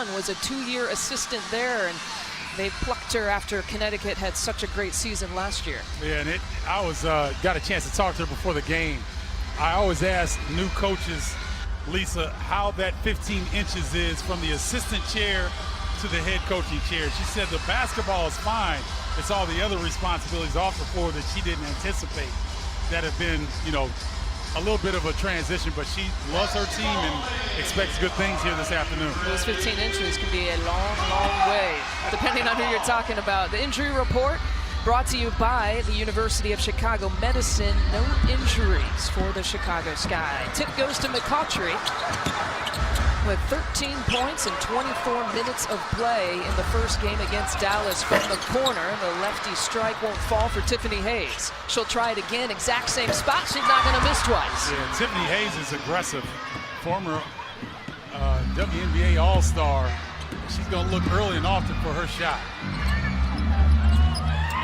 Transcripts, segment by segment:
son was a 2-year assistant there, and they plucked her after Connecticut had such a great season last year. Yeah, and I was got a chance to talk to her before the game. I always ask new coaches, Lisa, how that 15 inches is from the assistant chair to the head coaching chair. She said the basketball is fine. It's all the other responsibilities off the floor that she didn't anticipate that have been, you know, a little bit of a transition, but she loves her team and expects good things here this afternoon. Those 15 inches can be a long, long way, depending on who you're talking about. The injury report brought to you by the University of Chicago Medicine. No injuries for the Chicago Sky. Tip goes to McCautry with 13 points and 24 minutes of play in the first game against Dallas from the corner. The lefty strike won't fall for Tiffany Hayes. She'll try it again, exact same spot. She's not going to miss twice. Yeah, Tiffany Hayes is aggressive. Former WNBA All-Star. She's going to look early and often for her shot.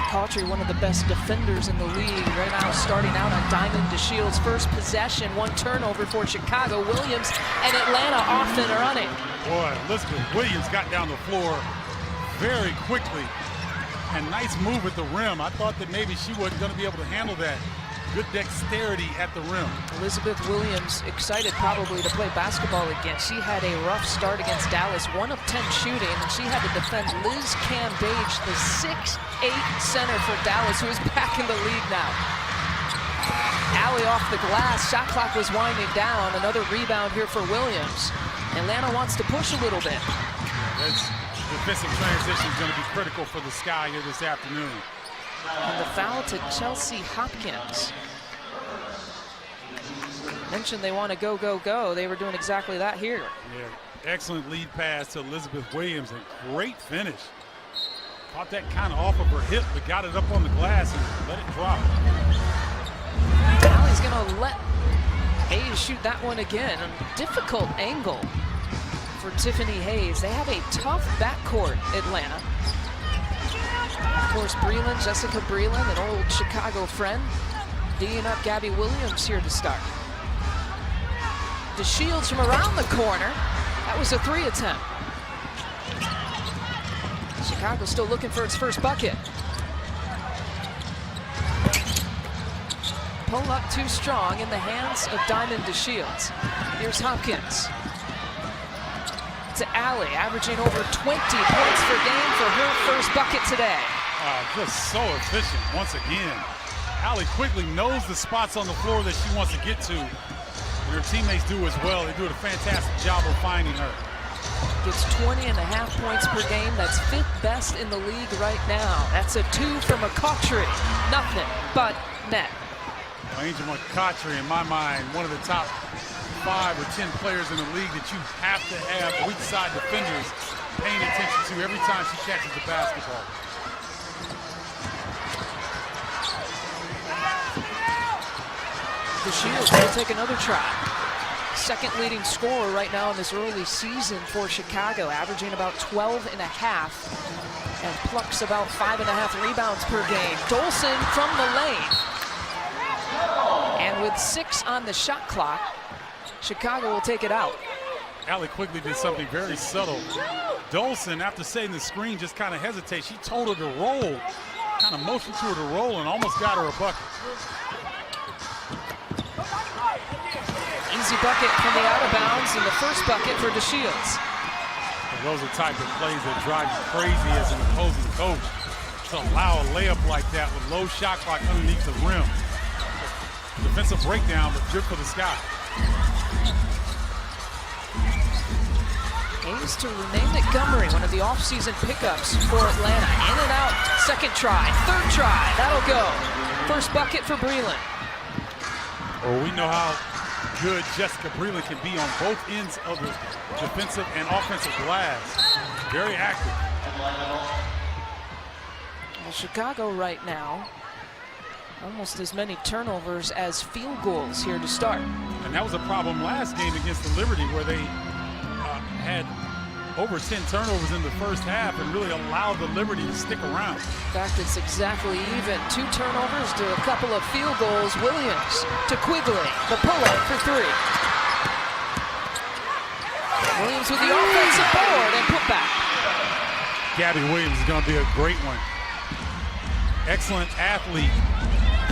McCautry, one of the best defenders in the league right now, starting out on Diamond DeShield's first possession. 1 turnover for Chicago. Williams and Atlanta off and running. Boy, Elizabeth Williams got down the floor very quickly. And nice move at the rim. I thought that maybe she wasn't going to be able to handle that. Good dexterity at the rim. Elizabeth Williams excited probably to play basketball again. She had a rough start against Dallas, 1 of 10 shooting, and she had to defend Liz Cambage, the 6'8" center for Dallas, who is back in the league now. Alley off the glass, shot clock was winding down. Another rebound here for Williams. Atlanta wants to push a little bit. That's defensive transition is going to be critical for the Sky here this afternoon. And the foul to Chelsea Hopkins. Mentioned they want to go, go, go. They were doing exactly that here. Yeah, excellent lead pass to Elizabeth Williams. A great finish. Caught that kind of off of her hip, but got it up on the glass and let it drop. Now he's going to let Hayes shoot that one again. A difficult angle for Tiffany Hayes. They have a tough backcourt, Atlanta. Of course, Breland, Jessica Breland, an old Chicago friend, D'ing up Gabby Williams here to start. DeShields from around the corner. That was a 3 attempt. Chicago still looking for its first bucket. Pull up too strong in the hands of Diamond DeShields. Here's Hopkins. To Alley, averaging over 20 points per game for her first bucket today. Just so efficient once again. Alley quickly knows the spots on the floor that she wants to get to. And her teammates do as well. They do a fantastic job of finding her. Gets 20.5 points per game. That's 5th best in the league right now. That's a 2 from McCautry. Nothing but net. Angel McCautry, in my mind, one of the top 5 or 10 players in the league that you have to have weak side defenders paying attention to every time she catches the basketball. DeShields will take another try. Second leading scorer right now in this early season for Chicago, averaging about 12.5 and plucks about 5.5 rebounds per game. Dolson from the lane. And with 6 on the shot clock, Chicago will take it out. Alley quickly did something very subtle. Dolson, after setting the screen, just kind of hesitates. She told her to roll, kind of motioned to her to roll, and almost got her a bucket. Easy bucket from the out of bounds, and the first bucket for DeShields. Those are the type of plays that drive you crazy as an opposing coach. To allow a layup like that with low shot clock underneath the rim. Defensive breakdown, but good for the Sky. Aims to Renee Montgomery, one of the offseason pickups for Atlanta. In and out, second try, third try, that'll go. First bucket for Breland. Well, we know how good Jessica Breland can be on both ends of the defensive and offensive glass. Very active. Well, Chicago right now, almost as many turnovers as field goals here to start. And that was a problem last game against the Liberty, where they had over 10 turnovers in the first half and really allowed the Liberty to stick around. In fact, it's exactly even. 2 turnovers to a couple of field goals. Williams to Quigley, the pull-up for 3. Williams with the offensive board and Gabby Williams is going to be a great one. Excellent athlete.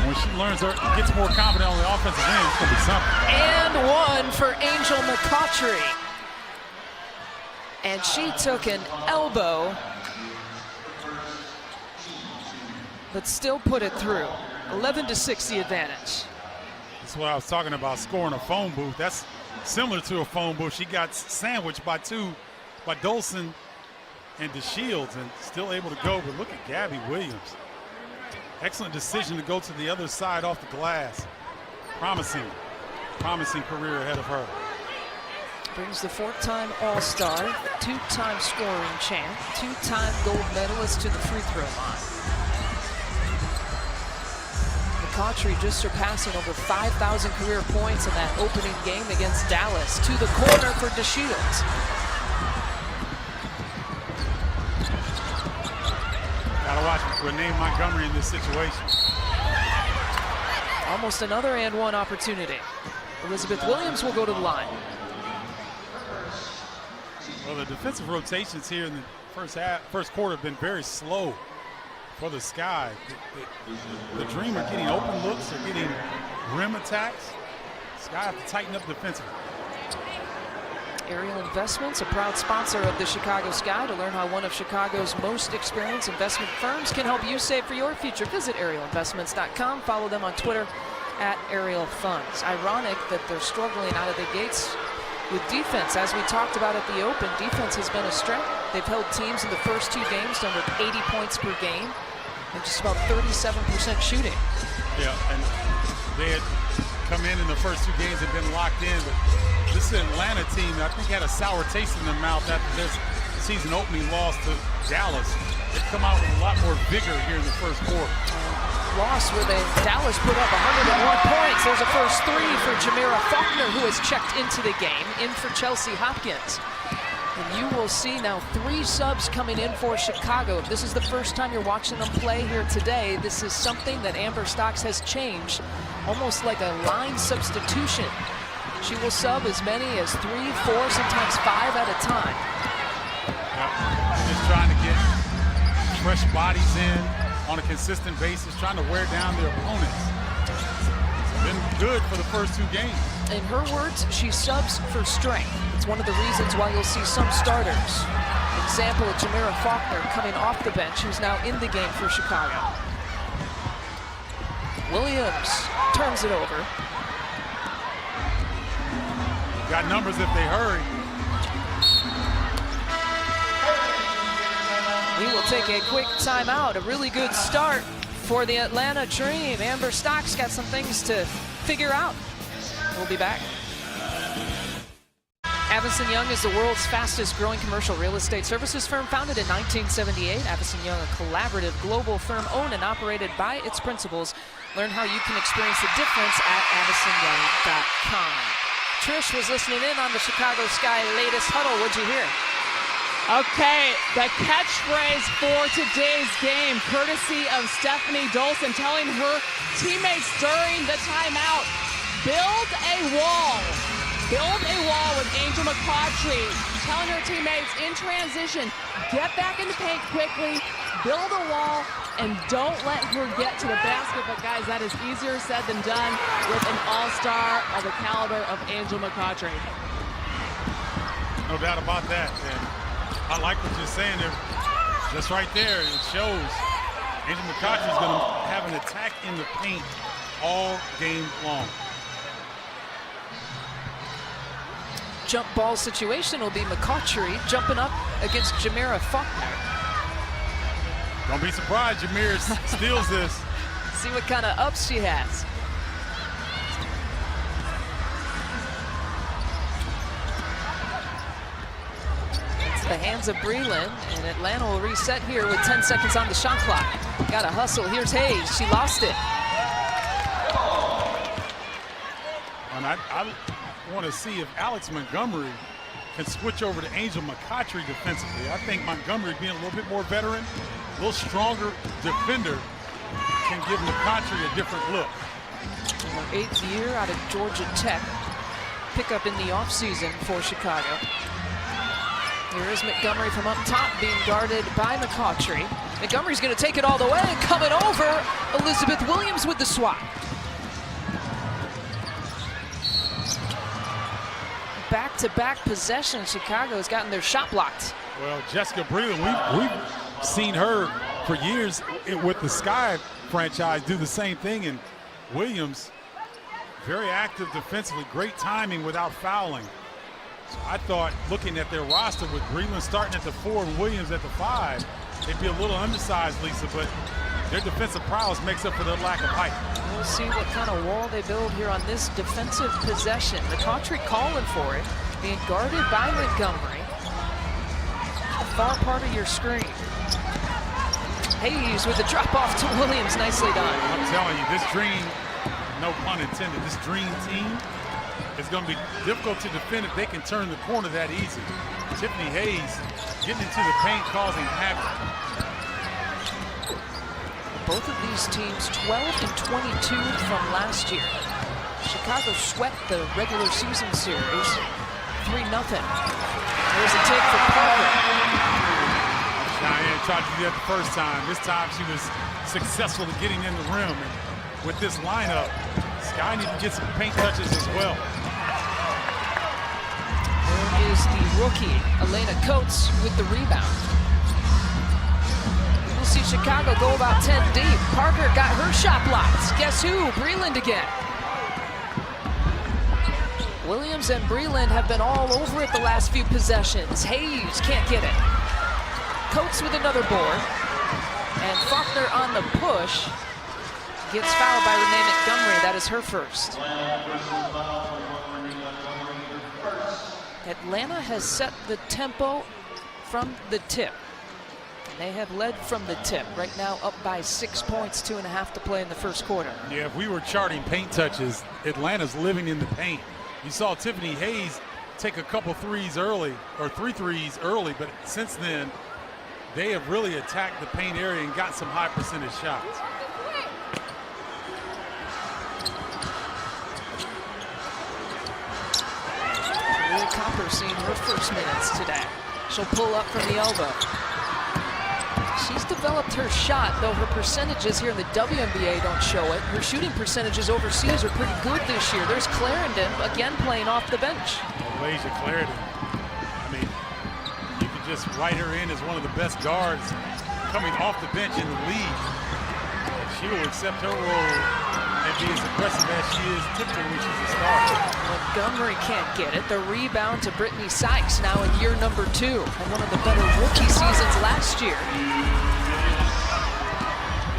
When she learns or gets more confident on the offensive end, it's going to be something. And one for Angel McCautry. And she took an elbow, but still put it through. 11-6 the advantage. That's what I was talking about, scoring a phone booth. That's similar to a phone booth. She got sandwiched by Dolson and DeShields, and still able to go. But look at Gabby Williams. Excellent decision to go to the other side off the glass. Promising career ahead of her. Brings the 4-time All-Star, 2-time scoring champ, 2-time gold medalist to the free throw line. McCautry just surpassing over 5,000 career points in that opening game against Dallas. To the corner for DeShields. Gotta watch Renee Montgomery in this situation. Almost another and one opportunity. Elizabeth Williams will go to the line. Well, the defensive rotations here in the first quarter have been very slow for the Sky. The Dream are getting open looks, they're getting rim attacks. Sky have to tighten up defensively. Ariel Investments, a proud sponsor of the Chicago Sky. To learn how one of Chicago's most experienced investment firms can help you save for your future, visit arielinvestments.com. Follow them on Twitter at Ariel Funds. Ironic that they're struggling out of the gates with defense. As we talked about at the Open, defense has been a strength. They've held teams in the first 2 games to under 80 points per game and just about 37% shooting. Yeah, and they had come in the first 2 games and been locked in, but this Atlanta team, I think, had a sour taste in their mouth after this season opening loss to Dallas. They've come out with a lot more vigor here in the first quarter. Loss where Dallas put up 101 points. There's a first 3 for Jamira Faulkner, who has checked into the game, in for Chelsea Hopkins. And you will see now 3 subs coming in for Chicago. If this is the first time you're watching them play here today, this is something that Amber Stocks has changed, almost like a line substitution. She will sub as many as 3, 4, sometimes 5 at a time. Just trying to get fresh bodies in on a consistent basis, trying to wear down their opponents. It's been good for the first 2 games. In her words, she subs for strength. It's one of the reasons why you'll see some starters. Example of Jamira Faulkner coming off the bench, who's now in the game for Chicago. Williams turns it over. Got numbers if they hurry. We will take a quick timeout. A really good start for the Atlanta Dream. Amber Stocks got some things to figure out. We'll be back. Avison Young is the world's fastest growing commercial real estate services firm, founded in 1978. Avison Young, a collaborative global firm owned and operated by its principals. Learn how you can experience the difference at avisonyoung.com. Trish was listening in on the Chicago Sky latest huddle. What'd you hear? Okay, the catchphrase for today's game, courtesy of Stephanie Dolson, telling her teammates during the timeout, build a wall. Build a wall with Angel McCautry, telling her teammates in transition, get back in the paint quickly, build a wall, and don't let her get to the basket. But guys, that is easier said than done with an all-star of the caliber of Angel McCautry. No doubt about that. And I like what you're saying there. Just right there, it shows Angel McCautry is going to have an attack in the paint all game long. Jump ball situation will be McCautry jumping up against Jamira Faulkner. Don't be surprised Jamira steals this. See what kind of ups she has. It's the hands of Breland, and Atlanta will reset here with 10 seconds on the shot clock. Got a hustle. Here's Hayes. She lost it. And I want to see if Alex Montgomery can switch over to Angel McCautry defensively. I think Montgomery, being a little bit more veteran, a little stronger defender, can give McCautry a different look. Her 8th year out of Georgia Tech. Pickup in the offseason for Chicago. Here is Montgomery from up top being guarded by McCautry. Montgomery's going to take it all the way, and coming over, Elizabeth Williams with the swat. Back-to-back possession, Chicago's gotten their shot blocked. Well, Jessica Breland, we've seen her for years with the Sky franchise do the same thing, and Williams, very active defensively, great timing without fouling. So I thought, looking at their roster with Breland starting at the 4 and Williams at the 5, they'd be a little undersized, Lisa, but their defensive prowess makes up for their lack of height. We'll see what kind of wall they build here on this defensive possession. McCautry calling for it, being guarded by Montgomery. The far part of your screen. Hayes with the drop off to Williams, nicely done. I'm telling you, this dream, no pun intended, this dream team is going to be difficult to defend if they can turn the corner that easy. Tiffany Hayes getting into the paint, causing havoc. Both of these teams 12 and 22 from last year. Chicago swept the regular season series 3-0. There's a take for Parker. Cheyenne tried to do that the first time. This time she was successful in getting in the rim. And with this lineup, Sky needs to get some paint touches as well. There is the rookie, Elena Coates, with the rebound. We'll see Chicago go about 10 deep. Parker got her shot blocked. Guess who? Breland again. Williams and Breland have been all over it the last few possessions. Hayes can't get it. Coates with another board. And Faulkner on the push. Gets fouled by Renee Montgomery. That is her first. Atlanta has set the tempo from the tip. They have led from the tip. Right now up by 6 points, 2.5 to play in the first quarter. Yeah, if we were charting paint touches, Atlanta's living in the paint. You saw Tiffany Hayes take a couple threes early, or 3 threes early, but since then, they have really attacked the paint area and got some high percentage shots. Julia Copper seeing her first minutes today. She'll pull up from the elbow. She's developed her shot, though her percentages here in the WNBA don't show it. Her shooting percentages overseas are pretty good this year. There's Clarendon, again playing off the bench. Malaysia Clarendon. I mean, you could just write her in as one of the best guards coming off the bench in the league. She will accept her role and be as aggressive as she is typically when she's a starter. Montgomery can't get it. The rebound to Brittany Sykes now in year number 2. And one of the better rookie seasons last year.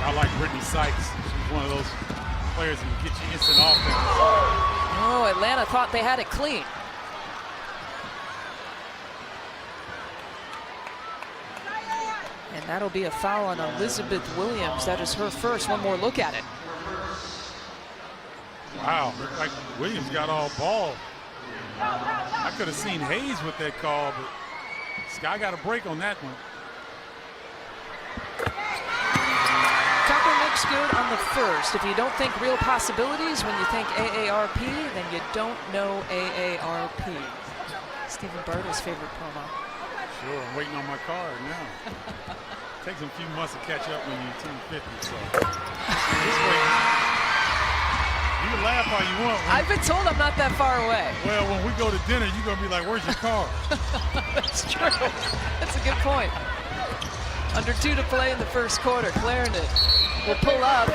I like Brittany Sykes. She's one of those players who can get you instant offense. Oh, Atlanta thought they had it clean. And that'll be a foul on Elizabeth Williams. That is her first. One more look at it. Wow, looked like Williams got all ball. I could have seen Hayes with that call, but Sky got a break on that one. Copper makes good on the first. If you don't think real possibilities when you think AARP, then you don't know AARP. Stephen Bartle's favorite promo. Sure, I'm waiting on my card now. Takes a few months to catch up when you turn 50, so. Just wait. You can laugh all you want. I've been told I'm not that far away. Well, when we go to dinner, you're going to be like, where's your car? That's true. That's a good point. Under 2 to play in the first quarter. Clarendon will pull up.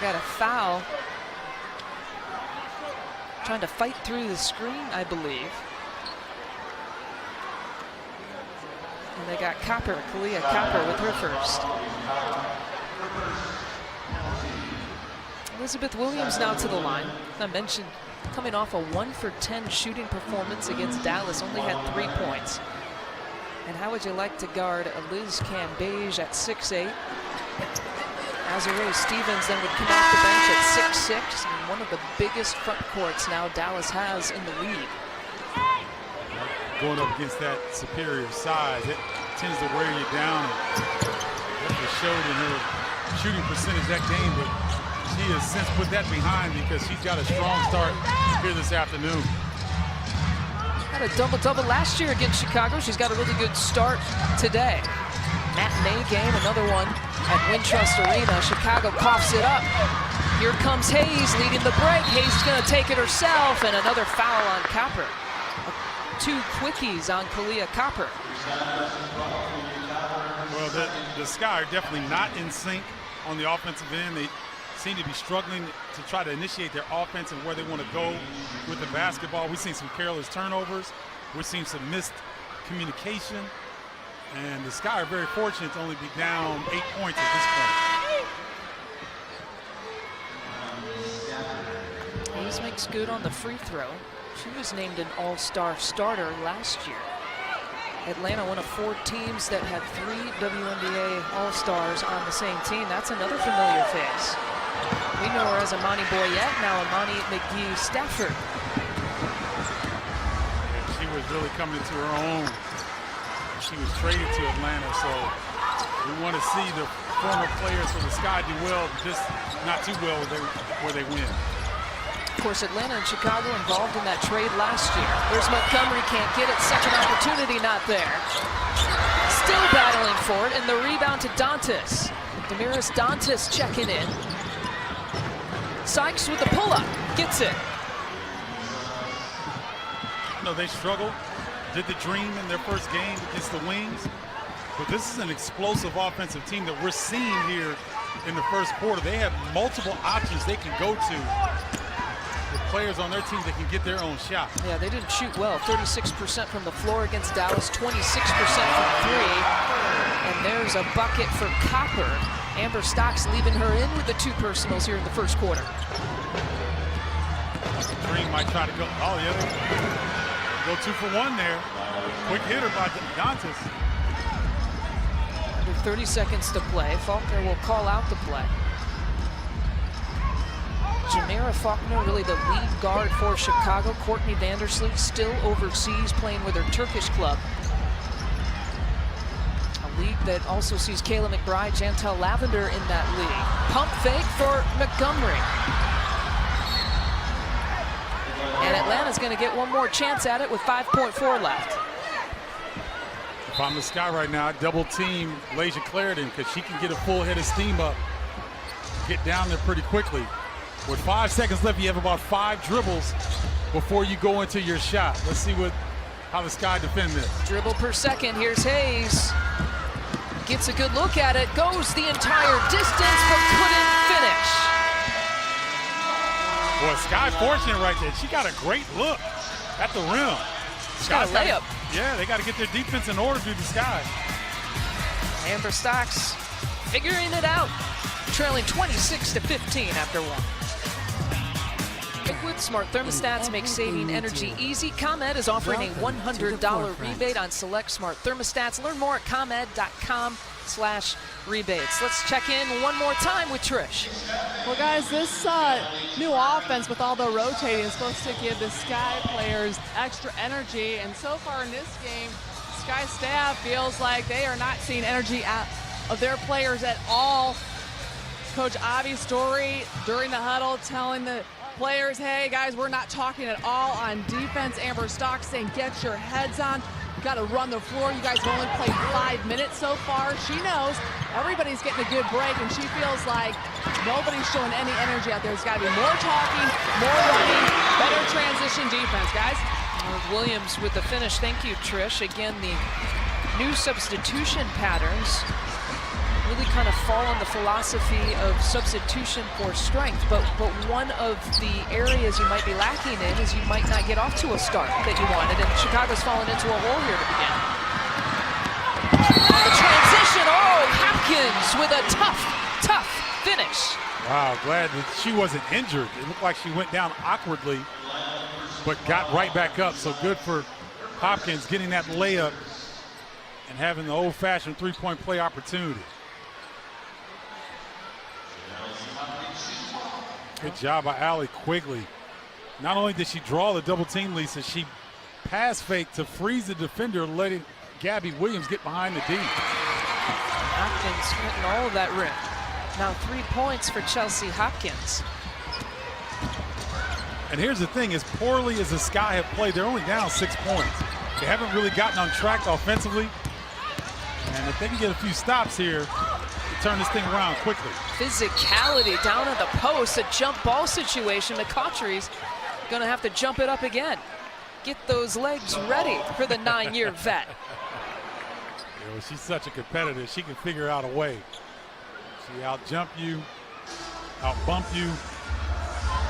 Got a foul. Trying to fight through the screen, I believe. And they got Copper, Kalia Copper with her first. Elizabeth Williams now to the line. I mentioned coming off a 1 for 10 shooting performance against Dallas, only had 3 points. And how would you like to guard Liz Cambage at 6'8"? Azuré Stevens then would come off the bench at 6'6", and one of the biggest front courts now Dallas has in the league. Going up against that superior size, it tends to wear you down. Definitely showed in her shooting percentage that game, but she has since put that behind because she's got a strong start here this afternoon. Had a double-double last year against Chicago. She's got a really good start today. Matinee game, another one at Wintrust Arena. Chicago coughs it up. Here comes Hayes leading the break. Hayes is going to take it herself, and another foul on Copper. 2 quickies on Kalia Copper. Well, the Sky are definitely not in sync on the offensive end. They seem to be struggling to try to initiate their offense and where they want to go with the basketball. We've seen some careless turnovers. We've seen some missed communication. And the Sky are very fortunate to only be down 8 points at this point. Hayes makes good on the free throw. She was named an all-star starter last year. Atlanta, one of 4 teams that had 3 WNBA all-stars on the same team. That's another familiar face. We know her as Amani Boyette, now Amani McGee Stafford. Yeah, she was really coming into her own. She was traded to Atlanta, so we want to see the former players for the Sky do well, just not too well where they win. Of course, Atlanta and Chicago involved in that trade last year. There's Montgomery, can't get it. Second opportunity not there. Still battling for it, and the rebound to Dantas. Damaris Dantas checking in. Sykes with the pull-up, gets it. No, they struggled. Did the dream in their first game against the Wings. But this is an explosive offensive team that we're seeing here in the first quarter. They have multiple options they can go to. The players on their team that can get their own shot. Yeah, they didn't shoot well. 36% from the floor against Dallas, 26% from 3. And there's a bucket for Copper. Amber Stocks leaving her in with the 2 personals here in the first quarter. Dream might try to go, oh yeah, go 2 for 1 there. Quick hitter by Dantas. With 30 seconds to play, Faulkner will call out the play. Jamera Faulkner, really the lead guard for Chicago. Courtney Vandersloot still overseas playing with her Turkish club. A league that also sees Kayla McBride, Jantel Lavender in that league. Pump fake for Montgomery. And Atlanta's going to get one more chance at it with 5.4 left. If I'm the Sky right now, I double team Lasia Clarendon because she can get a full head of steam up, get down there pretty quickly. With 5 seconds left, you have about 5 dribbles before you go into your shot. Let's see how the Sky defend this. Dribble per second. Here's Hayes. Gets a good look at it. Goes the entire distance, but couldn't finish. Boy, Sky fortunate right there. She got a great look at the rim. She's got a layup. Yeah, they got to get their defense in order to the Sky. Amber Stocks figuring it out. Trailing 26-15 after 1. With smart thermostats make saving energy easy. ComEd is offering a $100 rebate on select smart thermostats. Learn more at ComEd.com/rebates. Let's check in one more time with Trish. Well, guys, this new offense with all the rotating is supposed to give the Sky players extra energy. And so far in this game, Sky staff feels like they are not seeing energy out of their players at all. Coach Avi Story during the huddle telling the players, hey guys, we're not talking at all on defense. Amber Stocks saying, get your heads on. You got to run the floor. You guys have only played 5 minutes so far. She knows everybody's getting a good break, and she feels like nobody's showing any energy out there. There's got to be more talking, more running, better transition defense, guys. Williams with the finish. Thank you, Trish. Again, the new substitution patterns really kind of fall on the philosophy of substitution for strength, but one of the areas you might be lacking in is you might not get off to a start that you wanted, and Chicago's fallen into a hole here to begin. The transition, oh, Hopkins with a tough finish. Wow, glad that she wasn't injured. It looked like she went down awkwardly, but got right back up, so good for Hopkins getting that layup and having the old-fashioned three-point play opportunity. Good job by Allie Quigley. Not only did she draw the double team, Lisa, she pass faked to freeze the defender, letting Gabby Williams get behind the D. Hopkins hitting all of that rim. Now 3 points for Chelsea Hopkins. And here's the thing, as poorly as the Sky have played, they're only down 6 points. They haven't really gotten on track offensively. And if they can get a few stops here, to turn this thing around quickly. Physicality down at the post, a jump ball situation. McCautry's going to have to jump it up again. Get those legs ready for the 9-year vet. You know, she's such a competitor. She can figure out a way. She out-jump you, out-bump you,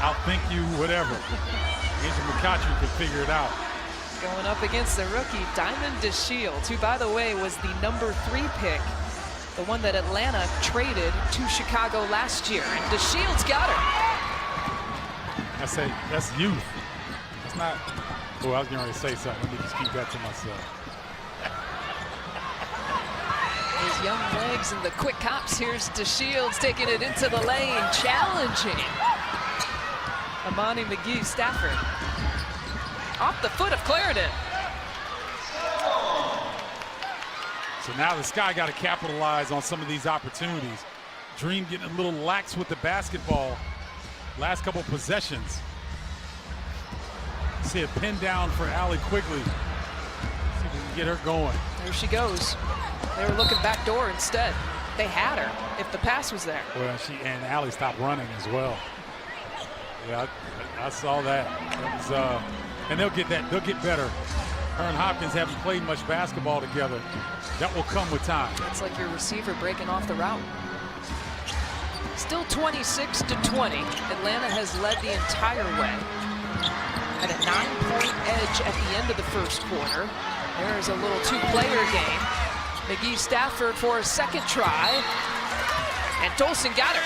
outthink you, whatever. Angel McCautry can figure it out. Going up against the rookie, Diamond DeShields, who, by the way, was the #3 pick, the one that Atlanta traded to Chicago last year. And DeShields got her. I say, that's youth. It's not, oh, I was going to say something. Let me just keep that to myself. His young legs and the quick hops. Here's DeShields taking it into the lane, challenging Amani McGee-Stafford. Off the foot of Clarendon. So now the Sky got to capitalize on some of these opportunities. Dream getting a little lax with the basketball. Last couple possessions. See a pin down for Allie Quigley. See if we can get her going. There she goes. They were looking back door instead. They had her if the pass was there. Well, and Allie stopped running as well. Yeah, I saw that. That was, and they'll get that. They'll get better. Her and Hopkins haven't played much basketball together. That will come with time. It's like your receiver breaking off the route. Still 26-20. Atlanta has led the entire way. At a 9-point edge at the end of the first quarter. There's a little two-player game. McGee-Stafford for a second try. And Dolson got her.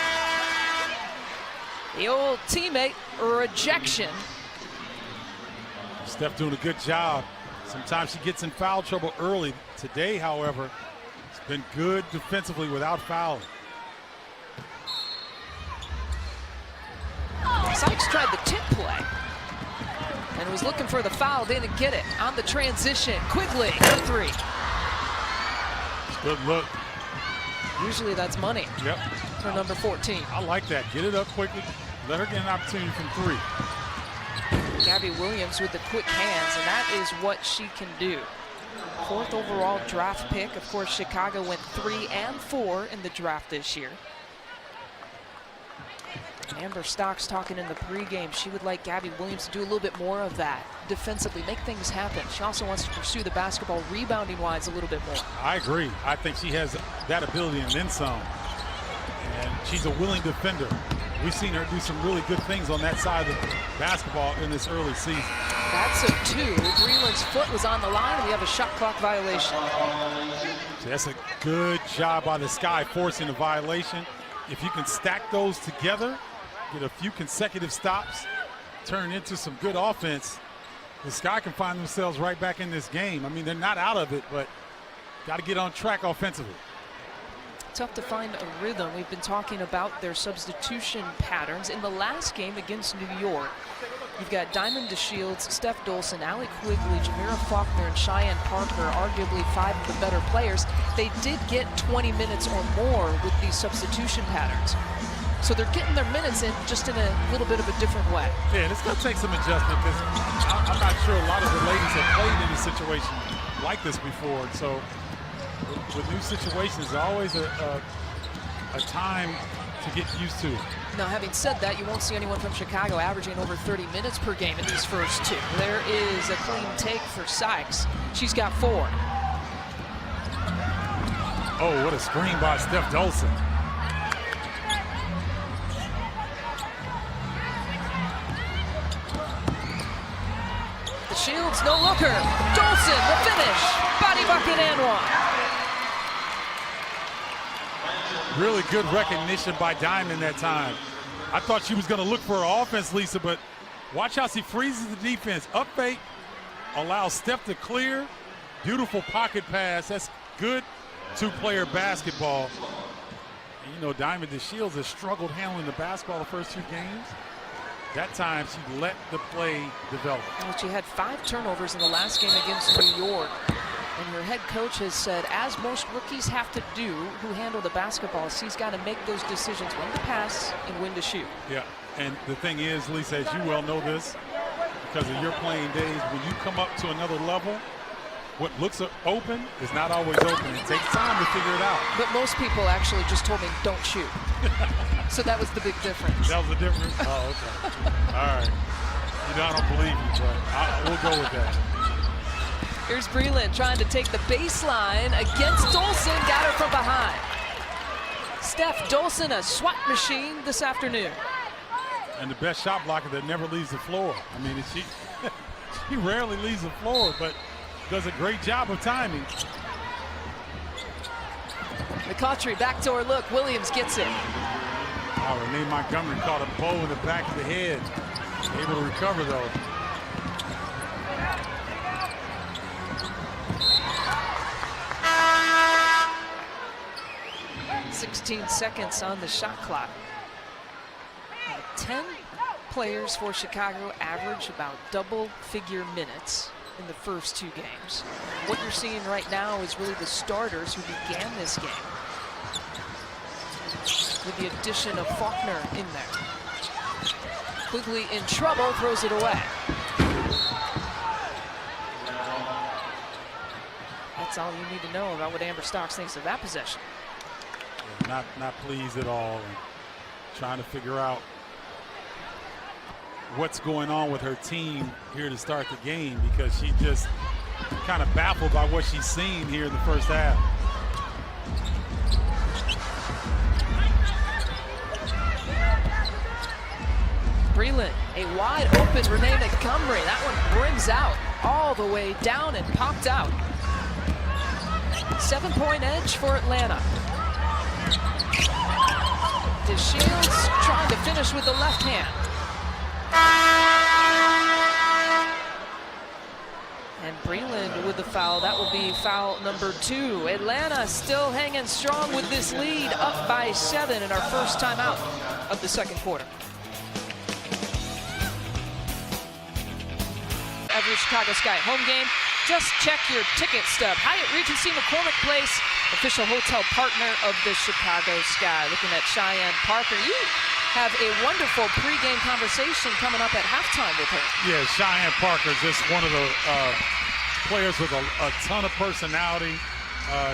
The old teammate rejection. Steph doing a good job. Sometimes she gets in foul trouble early. Today, however, it's been good defensively without fouling. Sykes tried the tip play and was looking for the foul, didn't get it. On the transition, Quigley, good three. Good look. Usually that's money. Yep. For number 14. I like that. Get it up quickly. Let her get an opportunity from 3. Gabby Williams with the quick hands, and that is what she can do. 4th overall draft pick. Of course, Chicago went 3 and 4 in the draft this year. Amber Stocks talking in the pregame. She would like Gabby Williams to do a little bit more of that defensively, make things happen. She also wants to pursue the basketball rebounding-wise a little bit more. I agree. I think she has that ability and then some. And she's a willing defender. We've seen her do some really good things on that side of the basketball in this early season. That's a 2. Greenland's foot was on the line. We have a shot clock violation. So that's a good job by the Sky forcing a violation. If you can stack those together, get a few consecutive stops, turn into some good offense, the Sky can find themselves right back in this game. I mean, they're not out of it, but got to get on track offensively. Tough to find a rhythm. We've been talking about their substitution patterns. In the last game against New York, you've got Diamond DeShields, Steph Dolson, Allie Quigley, Jamira Faulkner, and Cheyenne Parker, arguably 5 of the better players. They did get 20 minutes or more with these substitution patterns. So they're getting their minutes in just in a little bit of a different way. Yeah, and it's going to take some adjustment because I'm not sure a lot of the ladies have played in a situation like this before. And so with new situations, there's always a time to get used to it. Now, having said that, you won't see anyone from Chicago averaging over 30 minutes per game in these first 2. There is a clean take for Sykes. She's got 4. Oh, what a screen by Steph Dolson. DeShields, no looker. Dolson, the finish. Body bucket and 1. Really good recognition by Diamond that time. I thought she was going to look for her offense, Lisa, but watch how she freezes the defense. Up fake, allows Steph to clear. Beautiful pocket pass. That's good 2-player basketball. And you know, Diamond DeShields has struggled handling the basketball the first 2 games. That time, she let the play develop. Well, she had 5 turnovers in the last game against New York. And her head coach has said, as most rookies have to do who handle the basketball, she's got to make those decisions when to pass and when to shoot. Yeah, and the thing is, Lisa, as you well know this, because of your playing days, when you come up to another level, what looks open is not always open. It takes time to figure it out. But most people actually just told me, don't shoot. So that was the big difference. That was the difference? Oh, okay. All right. You know, I don't believe you, but we'll go with that. Here's Breland trying to take the baseline against Dolson. Got her from behind. Steph Dolson, a SWAT machine this afternoon. And the best shot blocker that never leaves the floor. I mean, she rarely leaves the floor, but does a great job of timing. McCautry, backdoor look. Williams gets it. Oh, Renee Montgomery caught a bow in the back of the head. Able to recover, though. 16 seconds on the shot clock. 10 players for Chicago average about double-figure minutes in the first 2 games. What you're seeing right now is really the starters who began this game, with the addition of Faulkner in there. Quigley in trouble, throws it away. That's all you need to know about what Amber Stocks thinks of that possession. Not pleased at all, and trying to figure out what's going on with her team here to start the game, because she's just kind of baffled by what she's seen here in the first half. Breland, a wide open Renee Montgomery. That one brims out all the way down and popped out. 7-point edge for Atlanta. DeShields trying to finish with the left hand. And Breland with the foul. That will be foul number 2. Atlanta still hanging strong with this lead, up by 7 in our first timeout of the second quarter. Every Chicago Sky home game. Just check your ticket stub. Hyatt Regency McCormick Place, official hotel partner of the Chicago Sky. Looking at Cheyenne Parker. You have a wonderful pregame conversation coming up at halftime with her. Yeah, Cheyenne Parker is just one of the players with a ton of personality.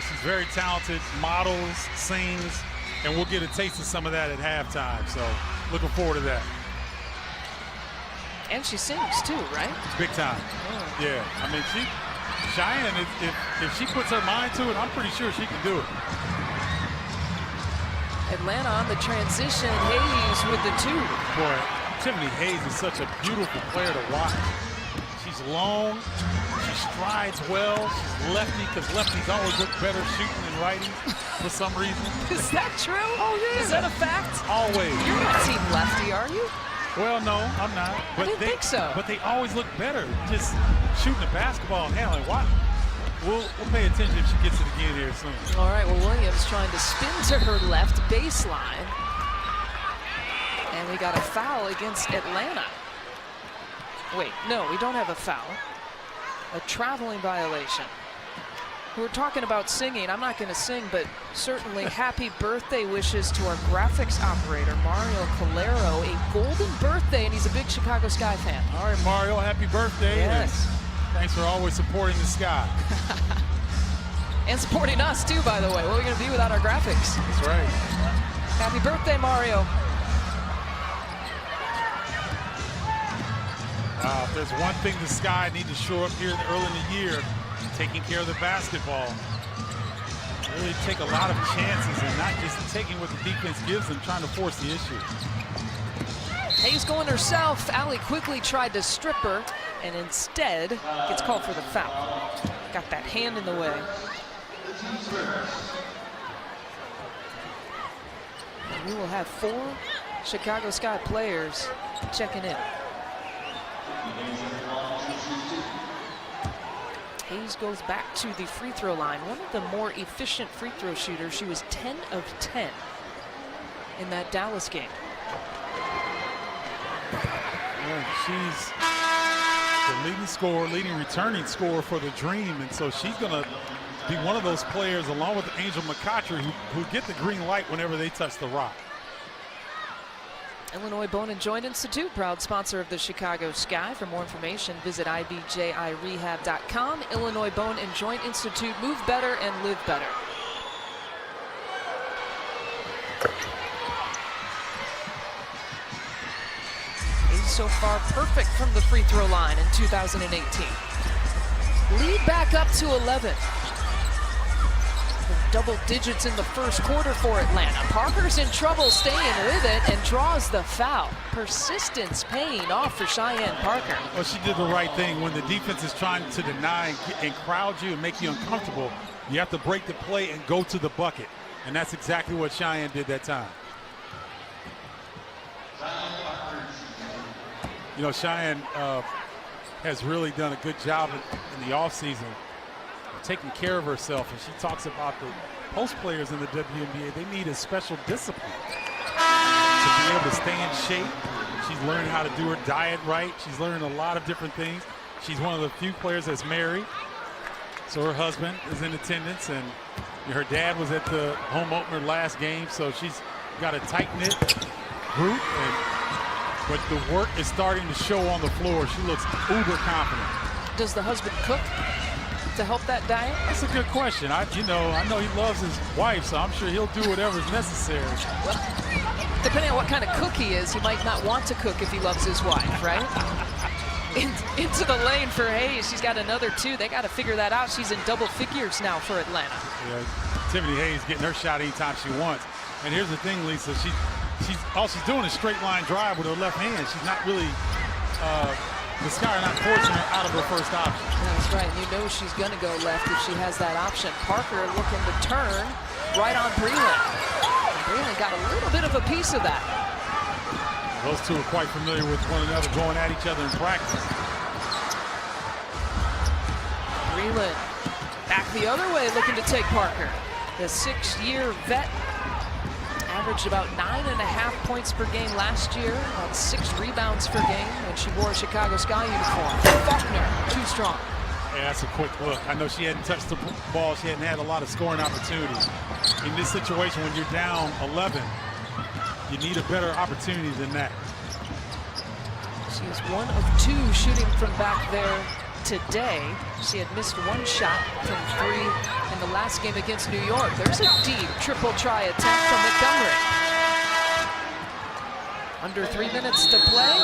She's very talented, models, sings, and we'll get a taste of some of that at halftime. So looking forward to that. And she sings too, right? Big time. Oh. Yeah, I mean, Cheyenne, if she puts her mind to it, I'm pretty sure she can do it. Atlanta on the transition. Hayes with the 2. Boy, Tiffany Hayes is such a beautiful player to watch. She's long, she strides well, she's lefty, because lefties always look better shooting than righties for some reason. Is that true? Oh, yeah. Is that a fact? Always. You're not team lefty, are you? Well, no, I'm not. But I didn't think so. But they always look better just shooting the basketball and handling. Why? We'll pay attention if she gets it again here soon. All right, well, Williams trying to spin to her left baseline. And we got a foul against Atlanta. Wait, no, we don't have a foul. A traveling violation. We're talking about singing. I'm not going to sing, but certainly happy birthday wishes to our graphics operator, Mario Calero. A golden birthday, and he's a big Chicago Sky fan. All right, Mario, happy birthday. Yes. And thanks for always supporting the Sky. And supporting us, too, by the way. What are we going to be without our graphics? That's right. Happy birthday, Mario. If there's one thing the Sky need to show up here early in the year, taking care of the basketball. Really take a lot of chances and not just taking what the defense gives them, trying to force the issue. Hayes going herself. Allie quickly tried to strip her and instead gets called for the foul. Got that hand in the way. And we will have 4 Chicago Sky players checking in. Hayes goes back to the free throw line. One of the more efficient free throw shooters. She was 10 of 10 in that Dallas game. Yeah, she's the leading scorer, leading returning scorer for the Dream, and so she's going to be one of those players, along with Angel McCottry, who get the green light whenever they touch the rock. Illinois Bone and Joint Institute, proud sponsor of the Chicago Sky. For more information, visit ibjirehab.com. Illinois Bone and Joint Institute, move better and live better. He's so far perfect from the free throw line in 2018. Lead back up to 11. Double digits in the first quarter for Atlanta. Parker's in trouble staying with it and draws the foul. Persistence paying off for Cheyenne Parker. Well, she did the right thing. When the defense is trying to deny and crowd you and make you uncomfortable, you have to break the play and go to the bucket. And that's exactly what Cheyenne did that time. You know, Cheyenne has really done a good job in the offseason taking care of herself, and she talks about the post players in the WNBA. They need a special discipline to be able to stay in shape. She's learning how to do her diet right. She's learning a lot of different things. She's one of the few players that's married, so her husband is in attendance, and her dad was at the home opener last game, so she's got a tight-knit group, but the work is starting to show on the floor. She looks uber confident. Does the husband cook to help that diet? That's a good question. I know he loves his wife, so I'm sure he'll do whatever's necessary. Well, depending on what kind of cook he is, he might not want to cook if he loves his wife, right? Into the lane for Hayes. She's got another two. They got to figure that out. She's in double figures now for Atlanta. Yeah, Tiffany Hayes getting her shot anytime she wants. And here's the thing, Lisa. All she's doing is straight line drive with her left hand. She's not really the Sky are not forcing her out of her first option. That's right. You know she's going to go left if she has that option. Parker looking to turn right on Breland. Breland got a little bit of a piece of that. Those two are quite familiar with one another, going at each other in practice. Breland back the other way, looking to take Parker. The 6-year vet averaged about 9.5 points per game last year, about 6 rebounds per game when she wore a Chicago Sky uniform. Faulkner, too strong. Yeah, that's a quick look. I know she hadn't touched the ball. She hadn't had a lot of scoring opportunities. In this situation, when you're down 11, you need a better opportunity than that. She was 1 of 2 shooting from back there today. She had missed 1 shot from 3 in the last game against New York. There's a deep triple try attempt from Montgomery. Under 3 minutes to play.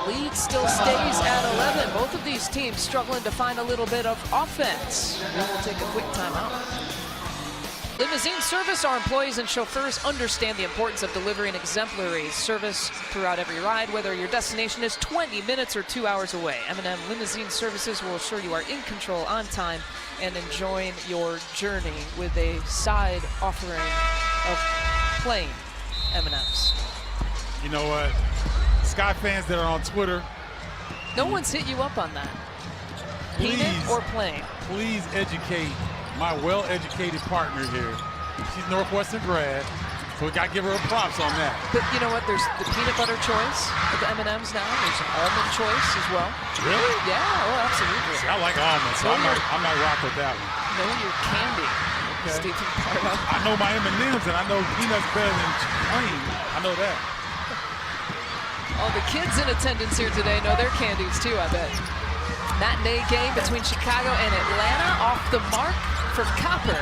Lead still stays at 11. Both of these teams struggling to find a little bit of offense. We'll take a quick timeout. Limousine Service, our employees and chauffeurs understand the importance of delivering exemplary service throughout every ride, whether your destination is 20 minutes or 2 hours away. M&M Limousine Services will assure you are in control, on time, and enjoying your journey with a side offering of plain M&Ms. You know what? Sky fans that are on Twitter. No one's hit you up on that. Peanut or plain? Please educate my well-educated partner here. She's Northwestern grad, so we got to give her a props on that. But you know what? There's the peanut butter choice of the M&Ms now. There's an almond choice as well. Really? Yeah, oh, absolutely. See, I like almonds, so I might rock with that one. Know your candy, Okay. Stephen Pardo. I know my M&Ms, and I know peanuts better than plain. I know that. All the kids in attendance here today know their candies too, I bet. Matinee game between Chicago and Atlanta, off the mark for Copper.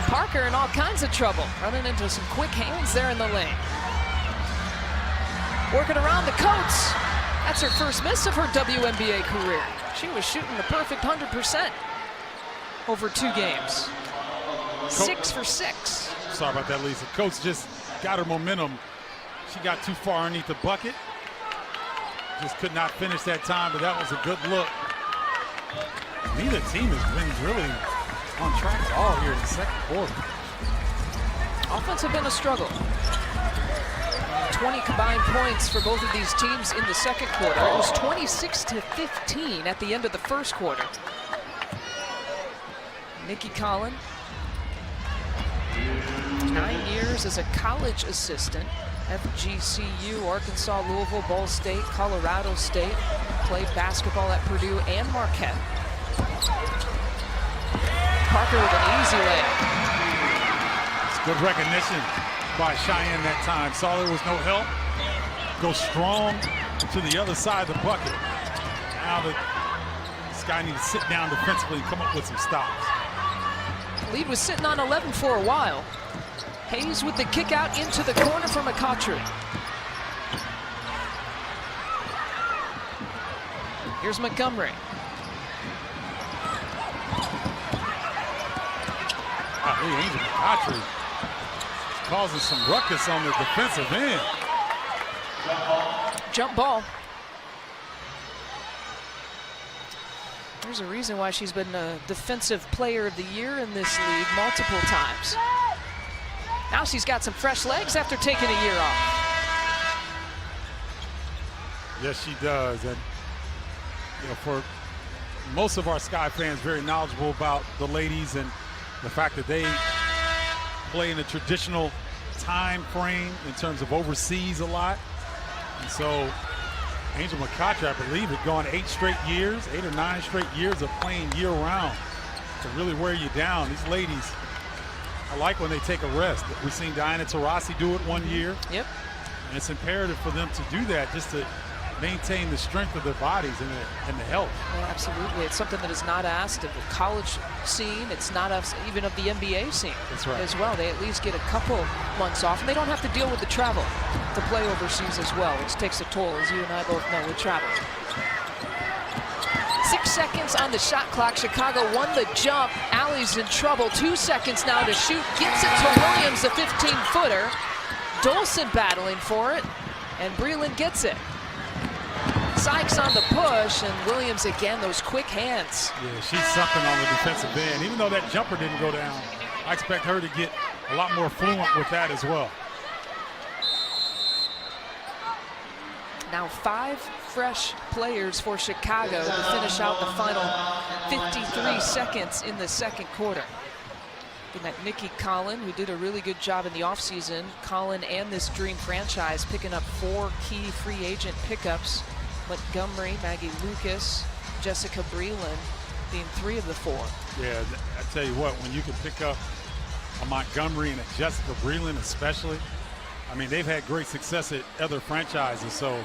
Parker in all kinds of trouble, running into some quick hands there in the lane. Working around the Coates. That's her first miss of her WNBA career. She was shooting the perfect 100% over 2 games. 6 for 6. Sorry about that, Lisa. Coates just got her momentum. She got too far underneath the bucket. Just could not finish that time, but that was a good look. Neither team has been really on track at all here in the second quarter. Offense have been a struggle. 20 combined points for both of these teams in the second quarter. It was 26-15 at the end of the first quarter. Nikki Collin, 9 years as a college assistant. FGCU, Arkansas, Louisville, Ball State, Colorado State. Played basketball at Purdue and Marquette. Parker with an easy layup. It's good recognition by Cheyenne that time. Saw there was no help. Go strong to the other side of the bucket. Now this guy needs to sit down defensively and come up with some stops. Lead was sitting on 11 for a while. Hayes with the kick out into the corner from McCautry. Here's Montgomery. Angel McCautry is causing some ruckus on the defensive end. Jump ball. There's a reason why she's been a Defensive Player of the Year in this league multiple times. Now she's got some fresh legs after taking a year off. Yes, she does. And you know, for most of our Sky fans, very knowledgeable about the ladies and the fact that they play in a traditional time frame in terms of overseas a lot. And so Angel McCautry, I believe, had gone 8 or 9 straight years of playing year round to really wear you down. These ladies, I like when they take a rest. We've seen Diana Taurasi do it one year. Yep. And it's imperative for them to do that just to maintain the strength of their bodies and the health. Yeah, absolutely. It's something that is not asked of the college scene. It's not even of the NBA scene. That's right. As well. They at least get a couple months off, and they don't have to deal with the travel to play overseas as well, which takes a toll, as you and I both know, with travel. 6 seconds on the shot clock. Chicago won the jump. Allie's in trouble. 2 seconds now to shoot. Gets it to Williams, the 15-footer. Dolson battling for it, and Breland gets it. Sykes on the push, and Williams again, those quick hands. Yeah, she's something on the defensive end. Even though that jumper didn't go down, I expect her to get a lot more fluent with that as well. Now 5 fresh players for Chicago to finish out the final 53 seconds in the second quarter. Looking at Nikki Collin, who did a really good job in the offseason. Collin and this Dream franchise picking up 4 key free agent pickups. Montgomery, Maggie Lucas, Jessica Breland being 3 of the 4. Yeah, I tell you what, when you can pick up a Montgomery and a Jessica Breland especially, I mean, they've had great success at other franchises, so,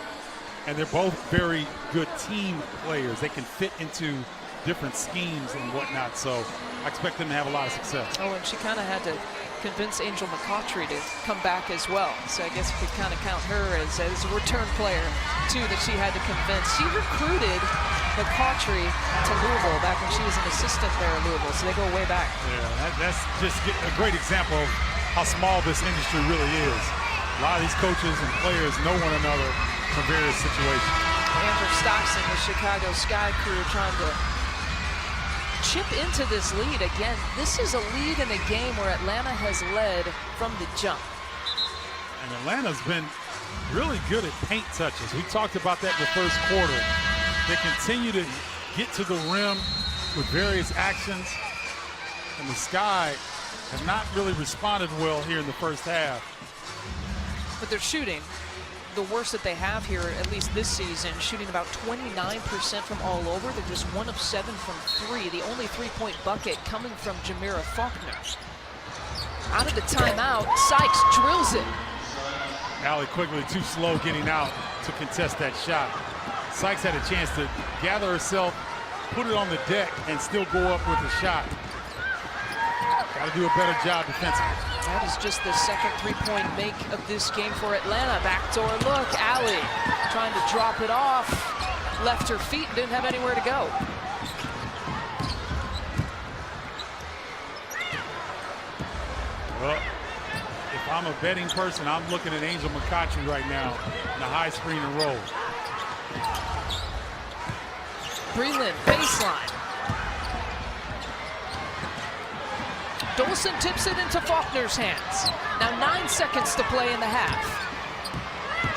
and they're both very good team players. They can fit into different schemes and whatnot, so I expect them to have a lot of success. Oh, and she kind of had to convince Angel McCautry to come back as well. So I guess we could kind of count her as a return player, too, that she had to convince. She recruited McCautry to Louisville back when she was an assistant there at Louisville, so they go way back. Yeah, that's just a great example of how small this industry really is. A lot of these coaches and players know one another from various situations. Amber Stockson, the Chicago Sky crew, trying to chip into this lead again. This is a lead in a game where Atlanta has led from the jump. And Atlanta's been really good at paint touches. We talked about that in the first quarter. They continue to get to the rim with various actions, and the Sky have not really responded well here in the first half. But they're shooting the worst that they have here, at least this season, shooting about 29% from all over. They're just 1 of 7 from 3. The only 3-point bucket coming from Jamira Faulkner. Out of the timeout, Sykes drills it. Allie Quigley too slow getting out to contest that shot. Sykes had a chance to gather herself, put it on the deck, and still go up with the shot. Got to do a better job defensively. That is just the second 3-point make of this game for Atlanta. Backdoor look, Allie trying to drop it off. Left her feet, didn't have anywhere to go. Well, if I'm a betting person, I'm looking at Angel McCautry right now in the high screen and roll. Breland, baseline. Dolson tips it into Faulkner's hands. Now 9 seconds to play in the half.